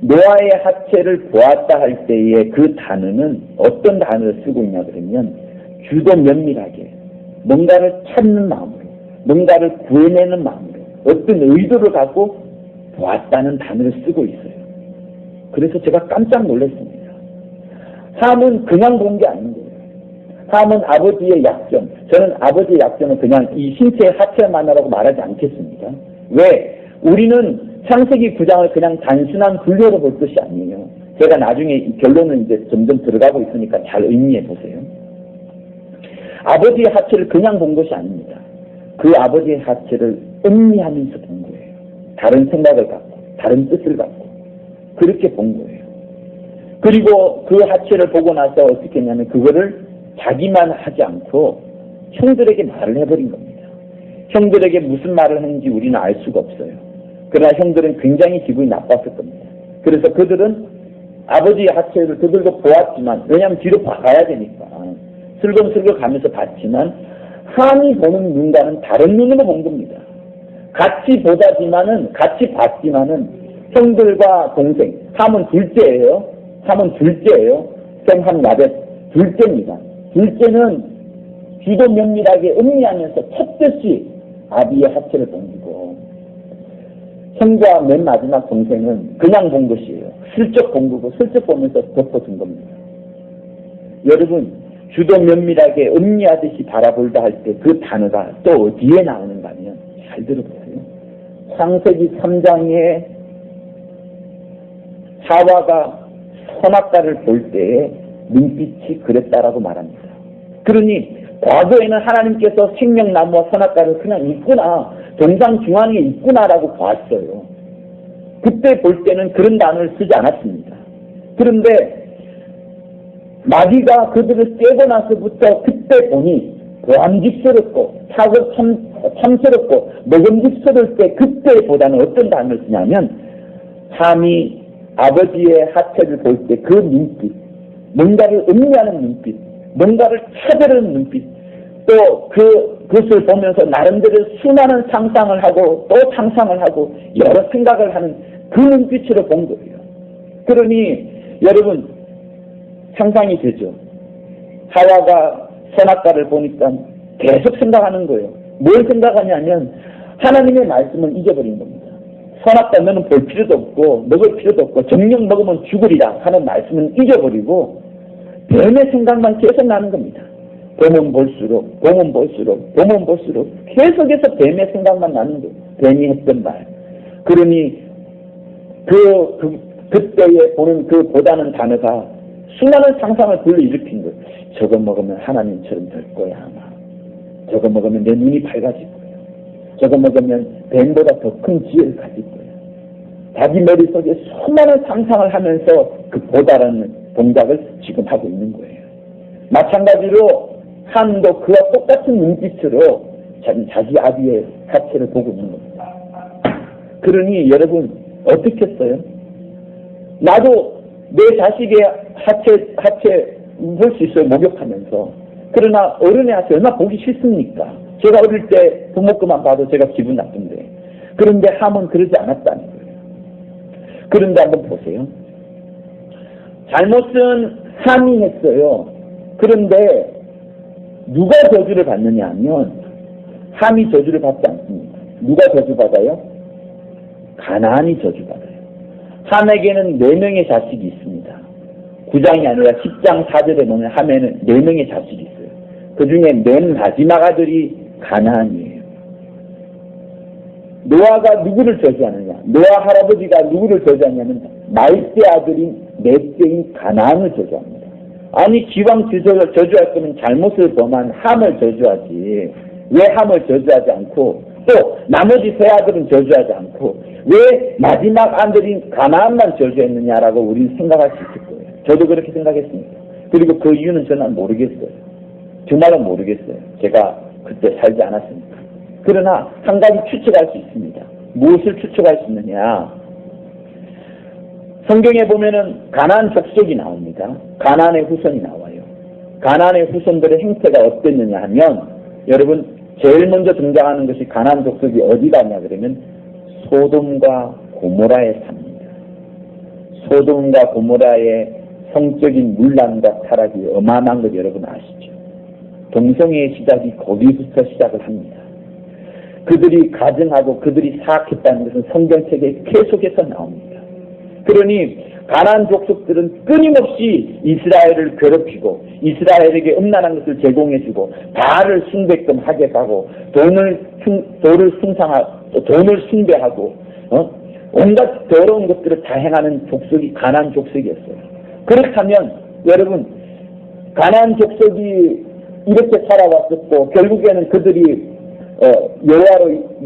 노아의 하체를 보았다 할 때의 그 단어는 어떤 단어를 쓰고 있냐 그러면 주도 면밀하게 뭔가를 찾는 마음으로 뭔가를 구해내는 마음으로 어떤 의도를 갖고 보았다는 단어를 쓰고 있어요. 그래서 제가 깜짝 놀랐습니다. 함은 그냥 본 게 아닌데요. 함은 아버지의 약점. 저는 아버지의 약점은 그냥 이 신체의 하체만이라고 말하지 않겠습니다. 왜? 우리는 창세기 9장을 그냥 단순한 분류로 볼 것이 아니에요. 제가 나중에 이 결론은 이제 점점 들어가고 있으니까 잘 의미해 보세요. 아버지의 하체를 그냥 본 것이 아닙니다. 그 아버지의 하체를 음미하면서 본 거예요. 다른 생각을 갖고, 다른 뜻을 갖고, 그렇게 본 거예요. 그리고 그 하체를 보고 나서 어떻게 했냐면 그거를 자기만 하지 않고 형들에게 말을 해버린 겁니다. 형들에게 무슨 말을 하는지 우리는 알 수가 없어요. 그러나 형들은 굉장히 기분이 나빴을 겁니다. 그래서 그들은 아버지의 하체를 그들도 보았지만, 왜냐하면 뒤로 가야 되니까 슬금슬금 가면서 봤지만 함이 보는 눈과는 다른 눈으로 본 겁니다. 같이 보다지만은, 같이 봤지만은 형들과 동생, 함은 둘째예요. 함은 둘째예요. 생함 야벳 둘째입니다. 둘째는 귀도 면밀하게 음미하면서 찾듯이 아비의 하체를 본 거고, 형과 맨 마지막 동생은 그냥 본 것이에요. 슬쩍 본 거고 슬쩍 보면서 덮어준 겁니다. 여러분, 주도 면밀하게 음미하듯이 바라볼다 할 때 그 단어가 또 어디에 나오는가 하면 잘 들어보세요. 창세기 3장에 하와가 선악과를 볼 때에 눈빛이 그랬다라고 말합니다. 그러니 과거에는 하나님께서 생명나무와 선악과를 그냥 있구나, 동상 중앙에 있구나라고 봤어요. 그때 볼 때는 그런 단어를 쓰지 않았습니다. 그런데 마귀가 그들을 깨고 나서부터 그때 보니 보암직스럽고 참스럽고 먹음직스러울 때 그때보다는 어떤 단어를 쓰냐면 함이 아버지의 하체를 볼 때 그 눈빛, 뭔가를 음미하는 눈빛, 뭔가를 찾으려는 눈빛, 또 그것을 보면서 나름대로 수많은 상상을 하고 또 상상을 하고 여러 생각을 하는 그 눈빛으로 본 거예요. 그러니 여러분 상상이 되죠. 하와가 선악과를 보니까 계속 생각하는 거예요. 뭘 생각하냐면 하나님의 말씀을 잊어버린 겁니다. 선악과 너는 볼 필요도 없고 먹을 필요도 없고 정령 먹으면 죽으리라 하는 말씀은 잊어버리고 뱀의 생각만 계속 나는 겁니다. 보면 볼수록 계속해서 뱀의 생각만 나는 거예요. 뱀이 했던 말. 그러니 그때에 보는 그 보다는 단어가 수많은 상상을 불러일으킨 거예요. 저거 먹으면 하나님처럼 될 거야 아마. 저거 먹으면 내 눈이 밝아질 거야. 저거 먹으면 뱀보다 더 큰 지혜를 가질 거야. 자기 머릿속에 수많은 상상을 하면서 그 보다라는 동작을 지금 하고 있는 거예요. 마찬가지로 함도 그와 똑같은 눈빛으로 자기 아비의 하체를 보고 있는 겁니다. 그러니 여러분 어떻게 했어요? 나도 내 자식의 하체 볼 수 있어요. 목욕하면서. 그러나 어른의 하체 얼마나 보기 싫습니까? 제가 어릴 때 부모 것만 봐도 제가 기분 나쁜데. 그런데 함은 그러지 않았다는 거예요. 그런데 한번 보세요. 잘못은 함이 했어요. 그런데 누가 저주를 받느냐 하면 함이 저주를 받지 않습니다. 누가 저주받아요? 가나안이 저주받아요. 함에게는 4명의 자식이 있습니다. 9장이 아니라 10장 4절에 보면 함에는 4명의 자식이 있어요. 그 중에 맨 마지막 아들이 가나안이에요. 노아가 누구를 저주하느냐? 노아 할아버지가 누구를 저주하냐면 말세 아들인 넷째인 가나안을 저주합니다. 아니 기왕 저주할 거면 잘못을 범한 함을 저주하지 왜 함을 저주하지 않고 또 나머지 세 아들은 저주하지 않고 왜 마지막 아들인 가나안만 저주했느냐라고 우리는 생각할 수 있을 거예요. 저도 그렇게 생각했습니다. 그리고 그 이유는 저는 모르겠어요. 정말로 모르겠어요. 제가 그때 살지 않았으니까. 그러나 한 가지 추측할 수 있습니다. 무엇을 추측할 수 있느냐? 성경에 보면은 가나안 족속이 나옵니다. 가나안의 후손이 나와요. 가나안의 후손들의 행태가 어땠느냐 하면 여러분 제일 먼저 등장하는 것이 가나안 족속이 어디 가냐 그러면 소돔과 고모라에 삽니다. 소돔과 고모라의 성적인 문란과 타락이 어마어마한 걸 여러분 아시죠? 동성애의 시작이 거기부터 시작을 합니다. 그들이 가증하고 그들이 사악했다는 것은 성경책에 계속해서 나옵니다. 그러니 가나안 족속들은 끊임없이 이스라엘을 괴롭히고 이스라엘에게 음란한 것을 제공해주고 바알을 숭배끔 하게 하고 돈을 숭배하고 온갖 더러운 것들을 다 행하는 족속이 가나안 족속이었어요. 그렇다면 여러분, 가나안 족속이 이렇게 살아왔었고 결국에는 그들이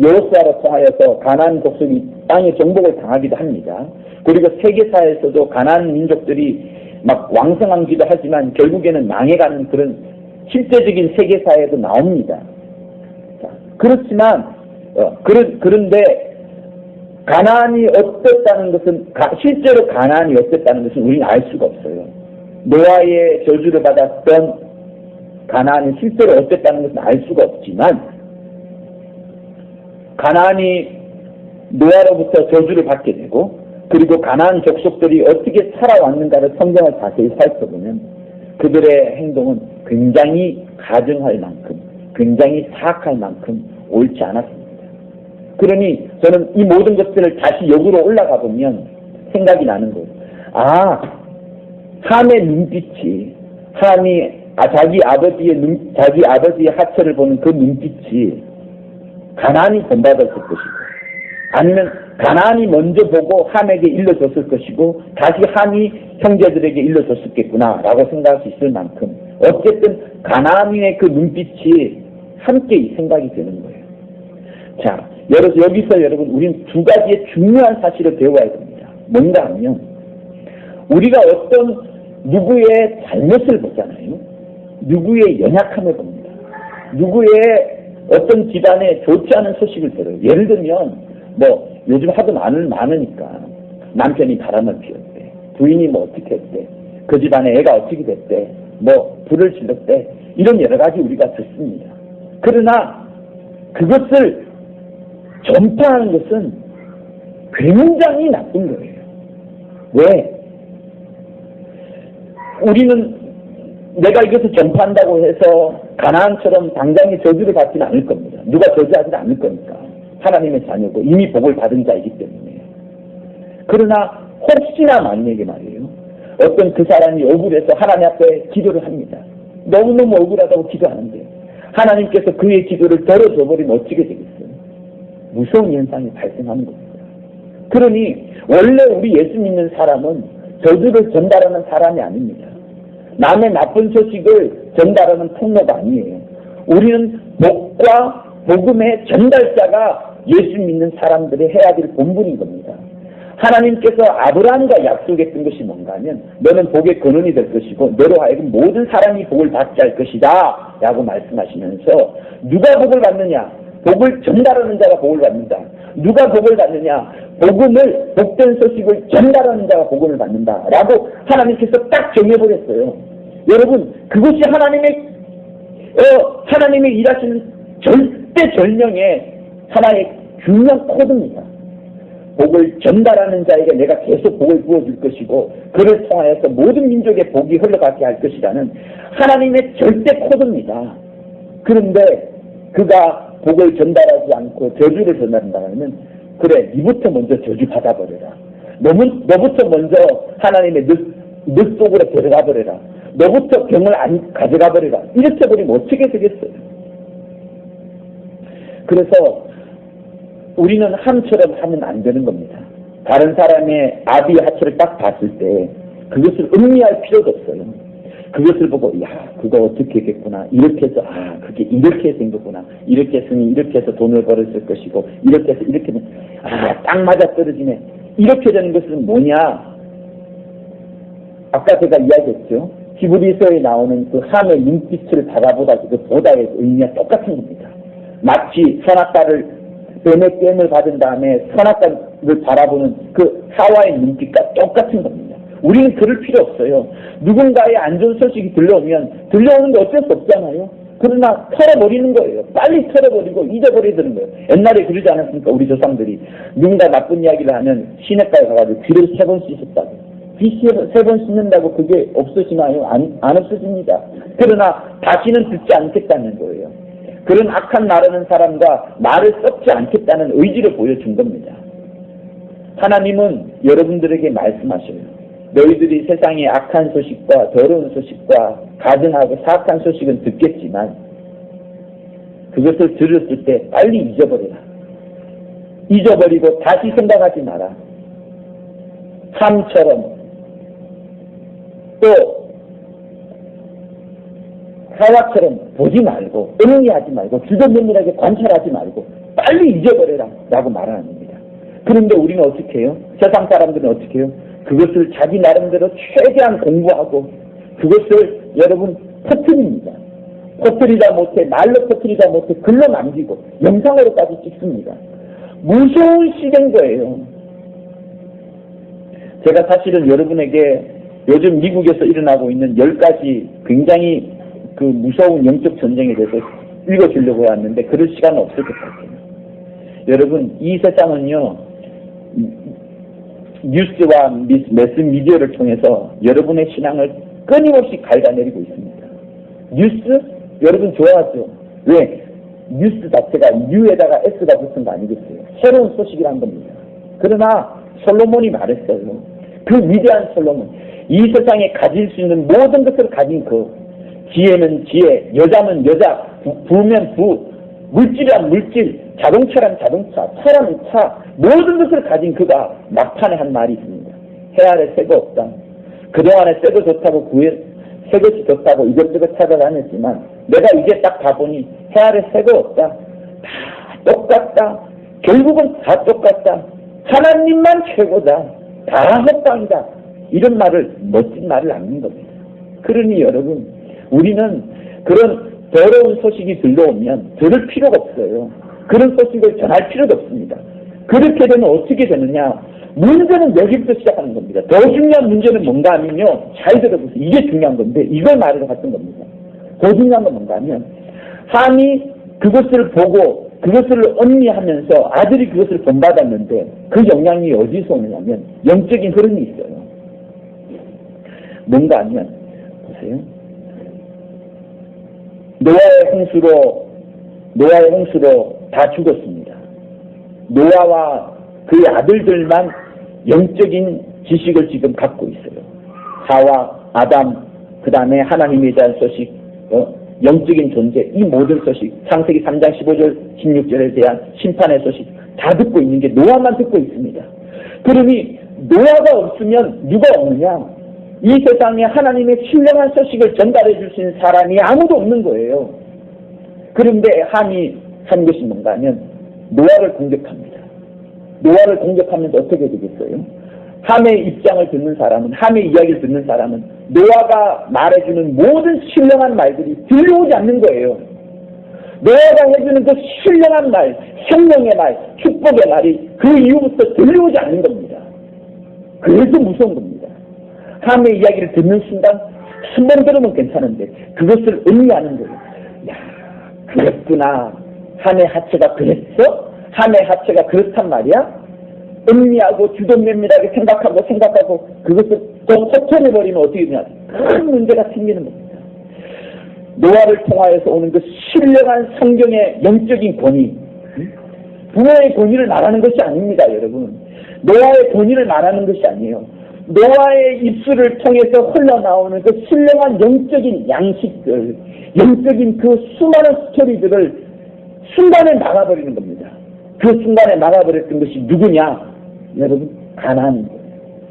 여호수아로 통하여서 가나안 족속이 땅의 정복을 당하기도 합니다. 그리고 세계사에서도 가나안 민족들이 막 왕성하기도 하지만 결국에는 망해가는 그런 실제적인 세계사에도 나옵니다. 자, 그렇지만 그런데 가나안이 어땠다는 것은 실제로 가나안이 어땠다는 것은 우리는 알 수가 없어요. 노아의 저주를 받았던 가나안이 실제로 어땠다는 것은 알 수가 없지만 가나안이 노아로부터 저주를 받게 되고 그리고 가나안 족속들이 어떻게 살아왔는가를 성경을 자세히 살펴보면 그들의 행동은 굉장히 가증할 만큼 굉장히 사악할 만큼 옳지 않았습니다. 그러니 저는 이 모든 것들을 다시 역으로 올라가 보면 생각이 나는 거예요. 함의 눈빛이 자기 아버지의 하체를 보는 그 눈빛이 가나안이 본받았을 것이고 아니면 가나안이 먼저 보고 함에게 일러줬을 것이고 다시 함이 형제들에게 일러줬었겠구나 라고 생각할 수 있을 만큼 어쨌든 가나안의 그 눈빛이 함께 생각이 되는 거예요. 자, 여기서 여러분 우리는 두 가지의 중요한 사실을 배워야 됩니다. 뭔가 하면 우리가 어떤 누구의 잘못을 보잖아요. 누구의 연약함을 봅니다. 누구의 어떤 집안에 좋지 않은 소식을 들어요. 예를 들면 요즘 하도 많으니까 남편이 바람을 피웠대. 부인이 어떻게 했대. 그 집안에 애가 어떻게 됐대. 불을 질렀대. 이런 여러 가지 우리가 듣습니다. 그러나 그것을 전파하는 것은 굉장히 나쁜 거예요. 왜? 우리는 내가 이것을 전파한다고 해서 가나안처럼 당장에 저주를 받지는 않을 겁니다. 누가 저주하지 않을 거니까. 하나님의 자녀고 이미 복을 받은 자이기 때문에. 그러나 혹시나 만약에 말이에요. 어떤 그 사람이 억울해서 하나님 앞에 기도를 합니다. 너무너무 억울하다고 기도하는데 하나님께서 그의 기도를 덜어줘버리면 어떻게 되겠어요? 무서운 현상이 발생하는 겁니다. 그러니 원래 우리 예수 믿는 사람은 저주를 전달하는 사람이 아닙니다. 남의 나쁜 소식을 전달하는 통로가 아니에요. 우리는 복과 복음의 전달자가 예수 믿는 사람들이 해야 될 본분인 겁니다. 하나님께서 아브라함과 약속했던 것이 뭔가 하면 너는 복의 근원이 될 것이고 너로 하여금 모든 사람이 복을 받게 할 것이다 라고 말씀하시면서 누가 복을 받느냐? 복을 전달하는 자가 복을 받는다. 누가 복을 받느냐? 복된 소식을 전달하는 자가 복을 받는다 라고 하나님께서 딱 정해버렸어요. 여러분, 그것이 하나님의 일하시는 절대절명의 하나의 중요한 코드입니다. 복을 전달하는 자에게 내가 계속 복을 부어줄 것이고 그를 통하여서 모든 민족의 복이 흘러가게 할 것이라는 하나님의 절대 코드입니다. 그런데 그가 복을 전달하지 않고 저주를 전달한다면 그래, 니부터 먼저 저주 받아버려라. 너부터 먼저 하나님의 늪 속으로 들어가 버려라. 너부터 병을 안 가져가 버려라. 이렇게 버리면 어떻게 되겠어요? 그래서 우리는 함처럼 하면 안 되는 겁니다. 다른 사람의 아비의 하체를 딱 봤을 때 그것을 음미할 필요도 없어요. 그것을 보고 그거 어떻게 했겠구나. 이렇게 해서 그게 이렇게 생겼구나. 이렇게 했으니 이렇게 해서 돈을 벌었을 것이고 이렇게 해서 이렇게 딱 맞아 떨어지네. 이렇게 되는 것은 뭐냐? 아까 제가 이야기했죠. 히브리서에 나오는 그 함의 눈빛을 바라보다 그 보다의 의미가 똑같은 겁니다. 마치 선악과를 뱀의 깸을 받은 다음에 선악과를 바라보는 그 하와의 눈빛과 똑같은 겁니다. 우리는 그럴 필요 없어요. 누군가의 안 좋은 소식이 들려오는 게 어쩔 수 없잖아요. 그러나 털어버리는 거예요. 빨리 털어버리고 잊어버리는 거예요. 옛날에 그러지 않았습니까? 우리 조상들이 누군가 나쁜 이야기를 하면 시내가에 가가지고 귀를 3번 씻었다고. 귀 3번 씻는다고 그게 없어지나요? 안 없어집니다. 그러나 다시는 듣지 않겠다는 거예요. 그런 악한 말하는 사람과 말을 썩지 않겠다는 의지를 보여준 겁니다. 하나님은 여러분들에게 말씀하셔요. 너희들이 세상의 악한 소식과 더러운 소식과 가증하고 사악한 소식은 듣겠지만 그것을 들었을 때 빨리 잊어버려라. 잊어버리고 다시 생각하지 마라. 함처럼 또 하와처럼 보지 말고 응리하지 말고 주저면밀하게 관찰하지 말고 빨리 잊어버려라 라고 말하는 겁니다. 그런데 우리는 어떻게 해요? 세상 사람들은 어떻게 해요? 그것을 자기 나름대로 최대한 공부하고 그것을 여러분 퍼뜨립니다. 퍼뜨리다 못해 말로 퍼뜨리다 못해 글로 남기고 영상으로까지 찍습니다. 무서운 시대인 거예요. 제가 사실은 여러분에게 요즘 미국에서 일어나고 있는 10가지 굉장히 그 무서운 영적 전쟁에 대해서 읽어주려고 해왔는데 그럴 시간은 없을 것 같아요. 여러분 이 세상은요 뉴스와 매스미디어를 통해서 여러분의 신앙을 끊임없이 갉아내리고 있습니다. 뉴스? 여러분 좋아하죠? 왜? 뉴스 자체가 U에다가 S가 붙은 거 아니겠어요? 새로운 소식이란 겁니다. 그러나 솔로몬이 말했어요. 그 위대한 솔로몬, 이 세상에 가질 수 있는 모든 것을 가진 그 지혜는 지혜, 여자는 여자, 부면 부, 물질이란 물질, 자동차란 자동차, 차란 차, 모든 것을 가진 그가 막판에 한 말이 있습니다. 해 아래 새가 없다. 그동안에 새가 좋다고 새것이 좋다고 이것저것 찾아다녔지만 내가 이제 딱 가보니 해 아래 새가 없다. 다 똑같다. 결국은 다 똑같다. 하나님만 최고다. 다 헛방이다. 이런 말을 멋진 말을 남긴 겁니다. 그러니 여러분 우리는 그런 더러운 소식이 들려오면 들을 필요가 없어요. 그런 소식을 전할 필요도 없습니다. 그렇게 되면 어떻게 되느냐? 문제는 여기부터 시작하는 겁니다. 더 중요한 문제는 뭔가 하면요. 잘 들어보세요. 이게 중요한 건데 이걸 말하러 갔던 겁니다. 더 중요한 건 뭔가 하면 함이 그것을 보고 그것을 언니하면서 아들이 그것을 본받았는데 그 영향이 어디서 오느냐면 영적인 흐름이 있어요. 뭔가 하면 보세요. 노아의 홍수로 다 죽었습니다. 노아와 그의 아들들만 영적인 지식을 지금 갖고 있어요. 하와, 아담, 그 다음에 하나님에 대한 소식, 영적인 존재, 이 모든 소식, 창세기 3장 15절, 16절에 대한 심판의 소식 다 듣고 있는 게 노아만 듣고 있습니다. 그러니 노아가 없으면 누가 없느냐? 이 세상에 하나님의 신령한 소식을 전달해 줄 수 있는 사람이 아무도 없는 거예요. 그런데 함이 한 것이 뭔가 하면 노아를 공격합니다. 노아를 공격하면서 어떻게 되겠어요? 함의 입장을 듣는 사람은, 함의 이야기를 듣는 사람은 노아가 말해주는 모든 신령한 말들이 들려오지 않는 거예요. 노아가 해주는 그 신령한 말, 생명의 말, 축복의 말이 그 이후부터 들려오지 않는 겁니다. 그래서 무서운 겁니다. 함의 이야기를 듣는 순간 한 번 들으면 괜찮은데 그것을 음미하는 거예요. 야, 그랬구나. 함의 하체가 그랬어? 함의 하체가 그렇단 말이야? 음미하고 주동면밀하게 생각하고 그것을 또 허천해버리면 어떻게 되냐? 큰 문제가 생기는 겁니다. 노아를 통하여서 오는 그 신령한 성경의 영적인 권위, 부모의 권위를 말하는 것이 아닙니다, 여러분. 노아의 권위를 말하는 것이 아니에요. 노아의 입술을 통해서 흘러나오는 그 신령한 영적인 양식들, 영적인 그 수많은 스토리들을 순간에 막아버리는 겁니다. 그 순간에 막아버렸던 것이 누구냐? 여러분, 가나안입니다.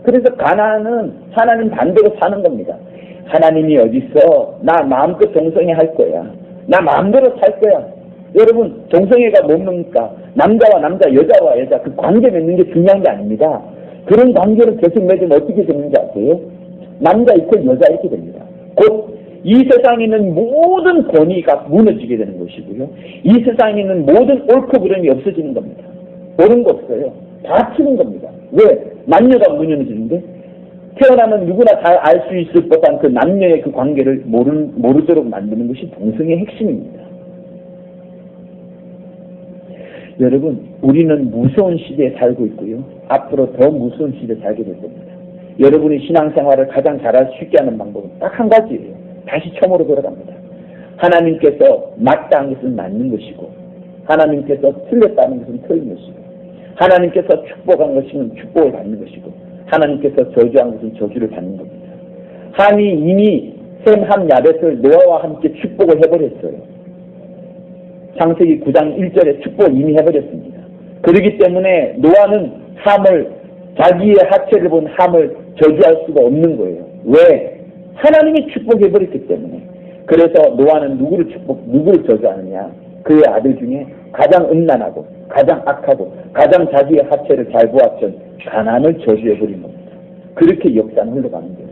그래서 가나안은 하나님 반대로 사는 겁니다. 하나님이 어딨어? 나 마음껏 동성애 할 거야. 나 마음대로 살 거야. 여러분, 동성애가 뭡니까? 남자와 남자, 여자와 여자 그 관계 맺는 게 중요한 게 아닙니다. 그런 관계를 계속 맺으면 어떻게 되는지 아세요? 남자 이퀄 여자 이렇게 됩니다. 곧 이 세상에 있는 모든 권위가 무너지게 되는 것이고요. 이 세상에 있는 모든 옳고 그름이 없어지는 겁니다. 옳은 거 없어요. 다 치는 겁니다. 왜? 남녀가 무너지는데 태어나면 누구나 다 알 수 있을 법한 그 남녀의 그 관계를 모르도록 만드는 것이 동성애의 핵심입니다. 여러분, 우리는 무서운 시대에 살고 있고요. 앞으로 더 무서운 시대에 살게 될 겁니다. 여러분이 신앙생활을 가장 쉽게 하는 방법은 딱 한 가지예요. 다시 처음으로 돌아갑니다. 하나님께서 맞다는 것은 맞는 것이고 하나님께서 틀렸다는 것은 틀린 것이고 하나님께서 축복한 것이면 축복을 받는 것이고 하나님께서 저주한 것은 저주를 받는 겁니다. 함이 이미 셈, 함, 야벳을 노아와 함께 축복을 해버렸어요. 창세기 9장 1절에 축복을 이미 해버렸습니다. 그렇기 때문에 노아는 자기의 하체를 본 함을 저주할 수가 없는 거예요. 왜? 하나님이 축복해버렸기 때문에. 그래서 노아는 누구를 저주하느냐? 그의 아들 중에 가장 음란하고 가장 악하고 가장 자기의 하체를 잘 보았던 가나안을 저주해버린 겁니다. 그렇게 역사는 흘러가는 거예요.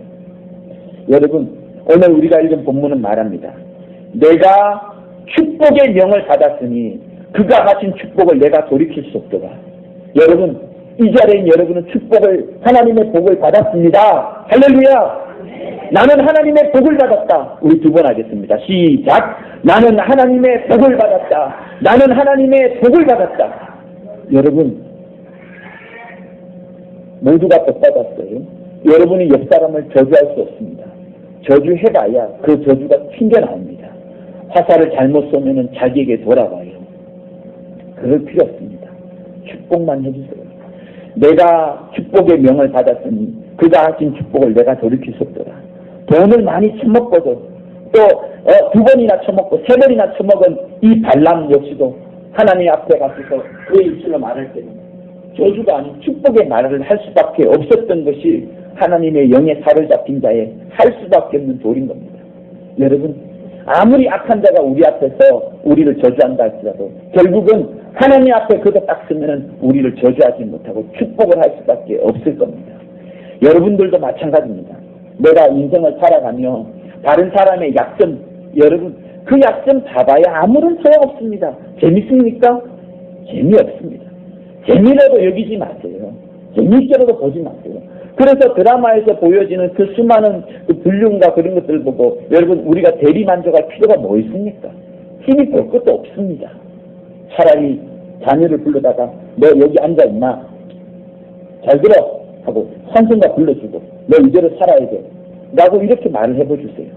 여러분, 오늘 우리가 읽은 본문은 말합니다. 내가 축복의 명을 받았으니 그가 하신 축복을 내가 돌이킬 수 없도다. 여러분, 이 자리에 여러분은 하나님의 복을 받았습니다. 할렐루야! 나는 하나님의 복을 받았다. 우리 두 번 하겠습니다. 시작! 나는 하나님의 복을 받았다. 나는 하나님의 복을 받았다. 여러분, 모두가 복 받았어요. 여러분이 옆 사람을 저주할 수 없습니다. 저주해봐야 그 저주가 튕겨나옵니다. 화살을 잘못 쏘면 자기에게 돌아와요. 그럴 필요 없습니다. 축복만 해주세요. 내가 축복의 명을 받았으니 그가 하신 축복을 내가 돌이킬 수 없더라. 돈을 많이 처먹고도 또 두 번이나 처먹고 세 번이나 처먹은 이 발람 역시도 하나님 앞에 가서서 그의 입술로 말할 때는 저주가 아닌 축복의 말을 할 수밖에 없었던 것이 하나님의 영에 사로잡힌 자의 할 수밖에 없는 도리인 겁니다. 여러분, 아무리 악한 자가 우리 앞에서 우리를 저주한다 할지라도 결국은 하나님 앞에 그거 딱 쓰면은 우리를 저주하지 못하고 축복을 할 수밖에 없을 겁니다. 여러분들도 마찬가지입니다. 내가 인생을 살아가며 다른 사람의 약점, 여러분 그 약점 봐봐야 아무런 소용없습니다. 재밌습니까? 재미없습니다. 재미라도 여기지 마세요. 재미있게라도 보지 마세요. 그래서 드라마에서 보여지는 그 수많은 그 불륜과 그런 것들을 보고 여러분 우리가 대리만족할 필요가 뭐 있습니까? 힘이 볼 것도 없습니다. 차라리 자녀를 불러다가 너 여기 앉아있나? 잘 들어! 하고 환승가 불러주고 너 이대로 살아야 돼. 라고 이렇게 말을 해보주세요.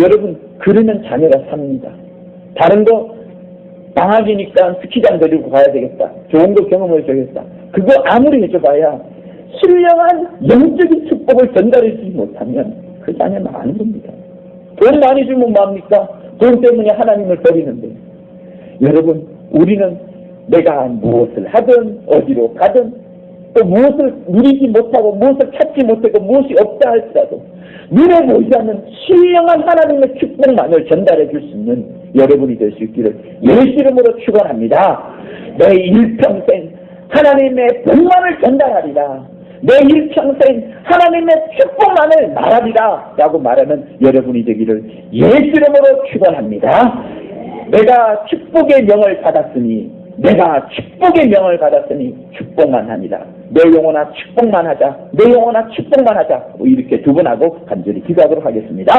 여러분, 그러면 자녀가 삽니다. 다른 거 방학이니까 스키장 데리고 가야 되겠다. 좋은 거 경험을 줘야겠다. 그거 아무리 해줘봐야 신령한 영적인 축복을 전달해주지 못하면 그 자녀는 아는 겁니다. 돈 많이 주면 뭐합니까? 돈 때문에 하나님을 버리는데. 여러분, 우리는 내가 무엇을 하든 어디로 가든 또 무엇을 누리지 못하고 무엇을 찾지 못하고 무엇이 없다 할지라도 눈에 보이지 않는 신령한 하나님의 축복만을 전달해 줄 수 있는 여러분이 될 수 있기를 예수 이름으로 축원합니다. 내 일평생 하나님의 복만을 전달하리라. 내 일평생 하나님의 축복만을 말하리라 라고 말하는 여러분이 되기를 예수 이름으로 축원합니다. 내가 축복의 명을 받았으니 축복만 합니다. 내 영혼아 축복만 하자. 내 영혼아 축복만 하자. 이렇게 두 번 하고 간절히 기도하도록 하겠습니다.